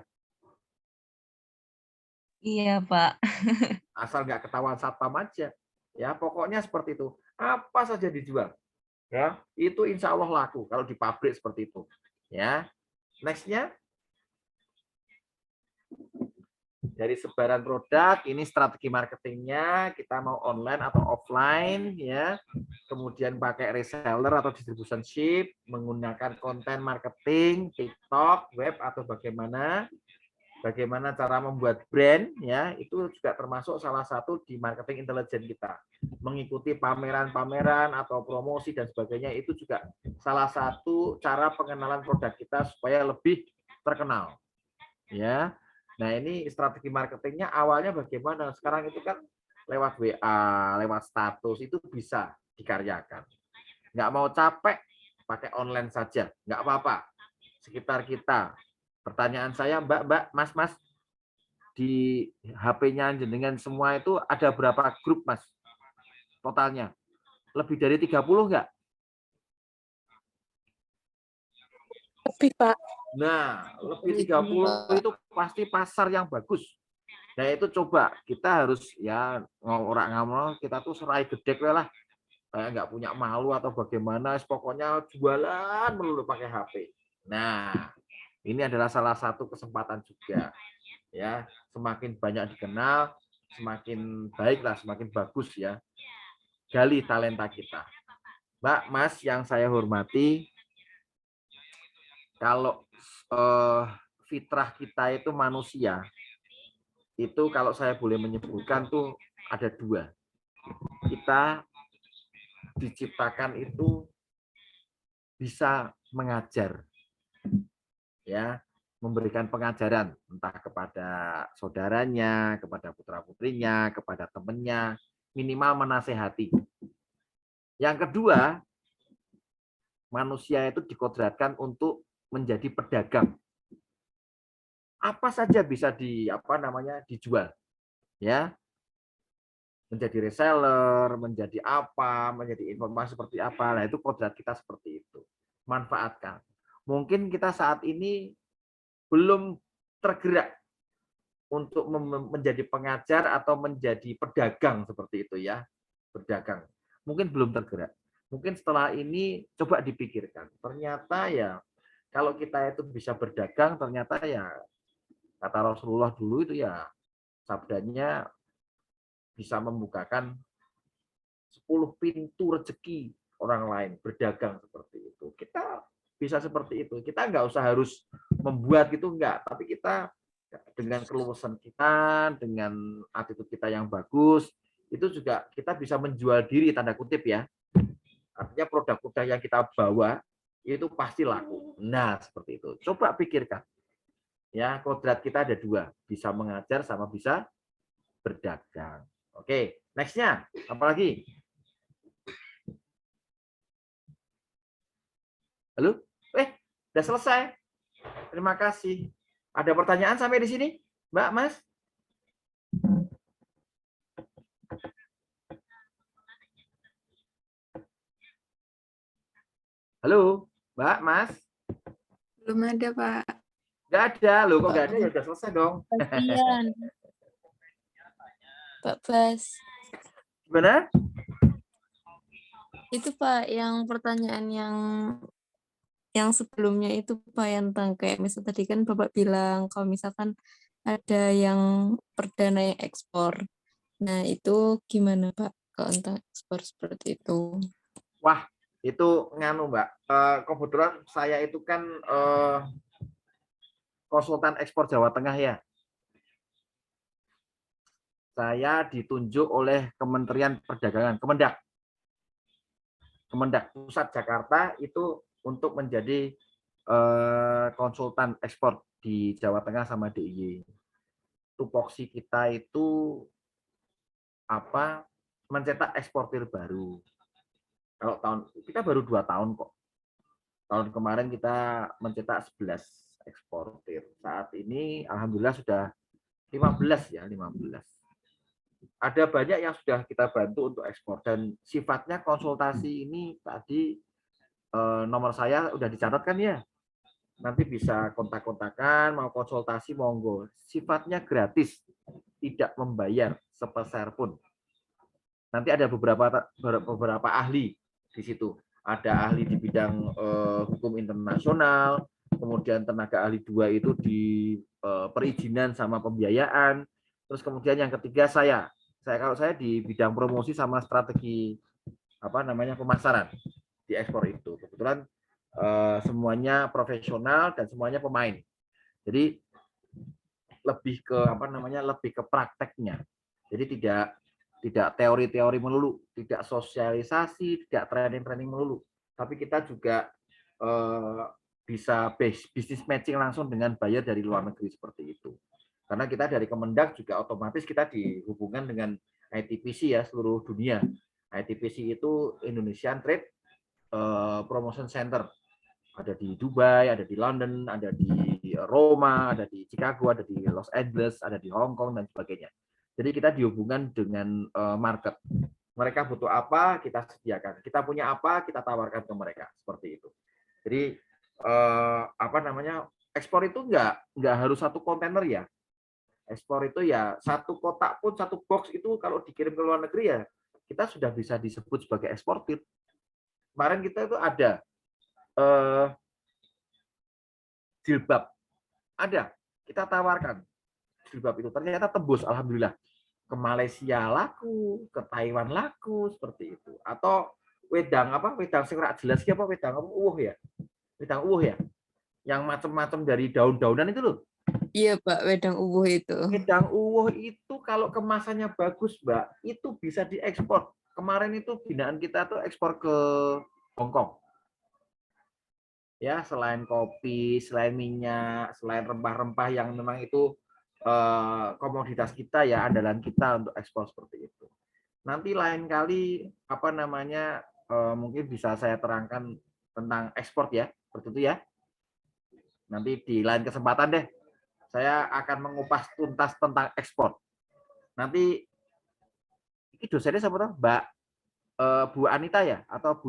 Iya, Pak. Asal nggak ketahuan satpam aja. Ya, pokoknya seperti itu. Apa saja dijual. Ya, itu insya Allah laku kalau di pabrik seperti itu. Ya, nextnya dari sebaran produk, ini strategi marketingnya, kita mau online atau offline, ya. Kemudian pakai reseller atau distribution ship, menggunakan konten marketing, TikTok, web atau bagaimana cara membuat brand, ya. Itu juga termasuk salah satu di marketing intelijen kita. Mengikuti pameran-pameran atau promosi dan sebagainya itu juga salah satu cara pengenalan produk kita supaya lebih terkenal, ya. Nah, ini strategi marketingnya awalnya bagaimana? Sekarang itu kan lewat WA, lewat status, itu bisa dikaryakan. Nggak mau capek, pakai online saja. Nggak apa-apa. Sekitar kita. Pertanyaan saya, Mbak, Mas, di HP-nya jenengan semua itu ada berapa grup, Mas? Totalnya. Lebih dari 30 nggak? Lebih, Pak. Nah, lebih 30 itu pasti pasar yang bagus. Nah, itu coba kita harus ya orang ngomong kita tuh serai gedek lah. Kayak nggak punya malu atau bagaimana, pokoknya jualan melulu pakai HP. Nah, ini adalah salah satu kesempatan juga. Ya, semakin banyak dikenal, semakin baik lah, semakin bagus ya. Gali talenta kita. Mbak, Mas, yang saya hormati, kalau fitrah kita itu manusia, itu kalau saya boleh menyebutkan tuh ada dua. Kita diciptakan itu bisa mengajar, ya, memberikan pengajaran entah kepada saudaranya, kepada putra-putrinya, kepada temannya, minimal menasehati. Yang kedua, manusia itu dikodratkan untuk menjadi pedagang. Apa saja bisa dijual, ya, menjadi reseller, menjadi apa, menjadi informasi seperti apa. Nah, itu kodrat kita seperti itu. Manfaatkan. Mungkin kita saat ini belum tergerak untuk menjadi pengajar atau menjadi pedagang seperti itu ya, berdagang. Mungkin belum tergerak. Mungkin setelah ini coba dipikirkan. Ternyata ya kalau kita itu bisa berdagang, ternyata ya kata Rasulullah dulu itu ya sabdanya bisa membukakan 10 pintu rezeki orang lain berdagang seperti itu. Kita bisa seperti itu. Kita nggak usah harus membuat gitu enggak, tapi kita dengan keluasan kita, dengan attitude kita yang bagus, itu juga kita bisa menjual diri tanda kutip ya. Artinya produk-produk yang kita bawa itu pasti laku. Nah, seperti itu. Coba pikirkan. Ya, kodrat kita ada dua, bisa mengajar sama bisa berdagang. Oke, next-nya apa lagi? Halo? Udah selesai. Terima kasih. Ada pertanyaan sampai di sini, Mbak, Mas? Halo, Mbak, Mas? Belum ada, Pak. Nggak ada, loh kok nggak ada ya udah selesai dong. Kasian. Pak Bas. Gimana? Itu Pak, yang pertanyaan yang sebelumnya itu Pak, yang tentang kayak misal tadi kan Bapak bilang kalau misalkan ada yang perdana yang ekspor. Nah, itu gimana Pak kalau tentang ekspor seperti itu? Wah, itu nganu Mbak. Kebetulan saya itu kan konsultan ekspor Jawa Tengah ya. Saya ditunjuk oleh Kementerian Perdagangan, Kemendak Pusat Jakarta itu untuk menjadi konsultan ekspor di Jawa Tengah sama DIY. Tupoksi kita itu mencetak eksportir baru. Kalau kita baru 2 tahun kok. Tahun kemarin kita mencetak 11 eksportir. Saat ini alhamdulillah sudah 15 ya, 15. Ada banyak yang sudah kita bantu untuk ekspor dan sifatnya konsultasi ini tadi nomor saya udah dicatat kan ya. Nanti bisa kontak-kontakan, mau konsultasi monggo. Sifatnya gratis, tidak membayar sepeser pun. Nanti ada beberapa ahli di situ. Ada ahli di bidang hukum internasional, kemudian tenaga ahli 2 itu di perizinan sama pembiayaan. Terus kemudian yang ketiga kalau saya di bidang promosi sama strategi pemasaran di ekspor itu. Kebetulan semuanya profesional dan semuanya pemain. Jadi lebih ke prakteknya. Jadi tidak teori-teori melulu, tidak sosialisasi, tidak training melulu. Tapi kita juga bisa business matching langsung dengan buyer dari luar negeri seperti itu. Karena kita dari Kemendak juga otomatis kita dihubungkan dengan ITPC ya seluruh dunia. ITPC itu Indonesian Trade Promotion Center. Ada di Dubai, ada di London, ada di Roma, ada di Chicago, ada di Los Angeles, ada di Hong Kong dan sebagainya. Jadi kita dihubungkan dengan market. Mereka butuh apa, kita sediakan. Kita punya apa, kita tawarkan ke mereka seperti itu. Jadi ekspor itu nggak harus satu kontainer ya. Ekspor itu ya satu kotak pun, satu box itu kalau dikirim ke luar negeri ya kita sudah bisa disebut sebagai eksportir. Kemarin kita itu ada jilbab, ada kita tawarkan jilbab itu ternyata tembus, alhamdulillah, ke Malaysia laku, ke Taiwan laku, seperti itu. Atau wedang sing ora jelas ki apa wedang ya, yang macam-macam dari daun-daunan itu loh. Iya Pak, wedang uwuh itu. Wedang uwuh itu kalau kemasannya bagus, Mbak, itu bisa diekspor. Kemarin itu binaan kita tuh ekspor ke Hongkong. Ya, selain kopi, selain minyak, selain rempah-rempah yang memang itu komoditas kita ya, andalan kita untuk ekspor seperti itu. Nanti lain kali mungkin bisa saya terangkan tentang ekspor ya, seperti itu ya. Nanti di lain kesempatan deh, saya akan mengupas tuntas tentang ekspor. Nanti ini dosennya siapa tuh? Mbak Bu Anita ya, atau Bu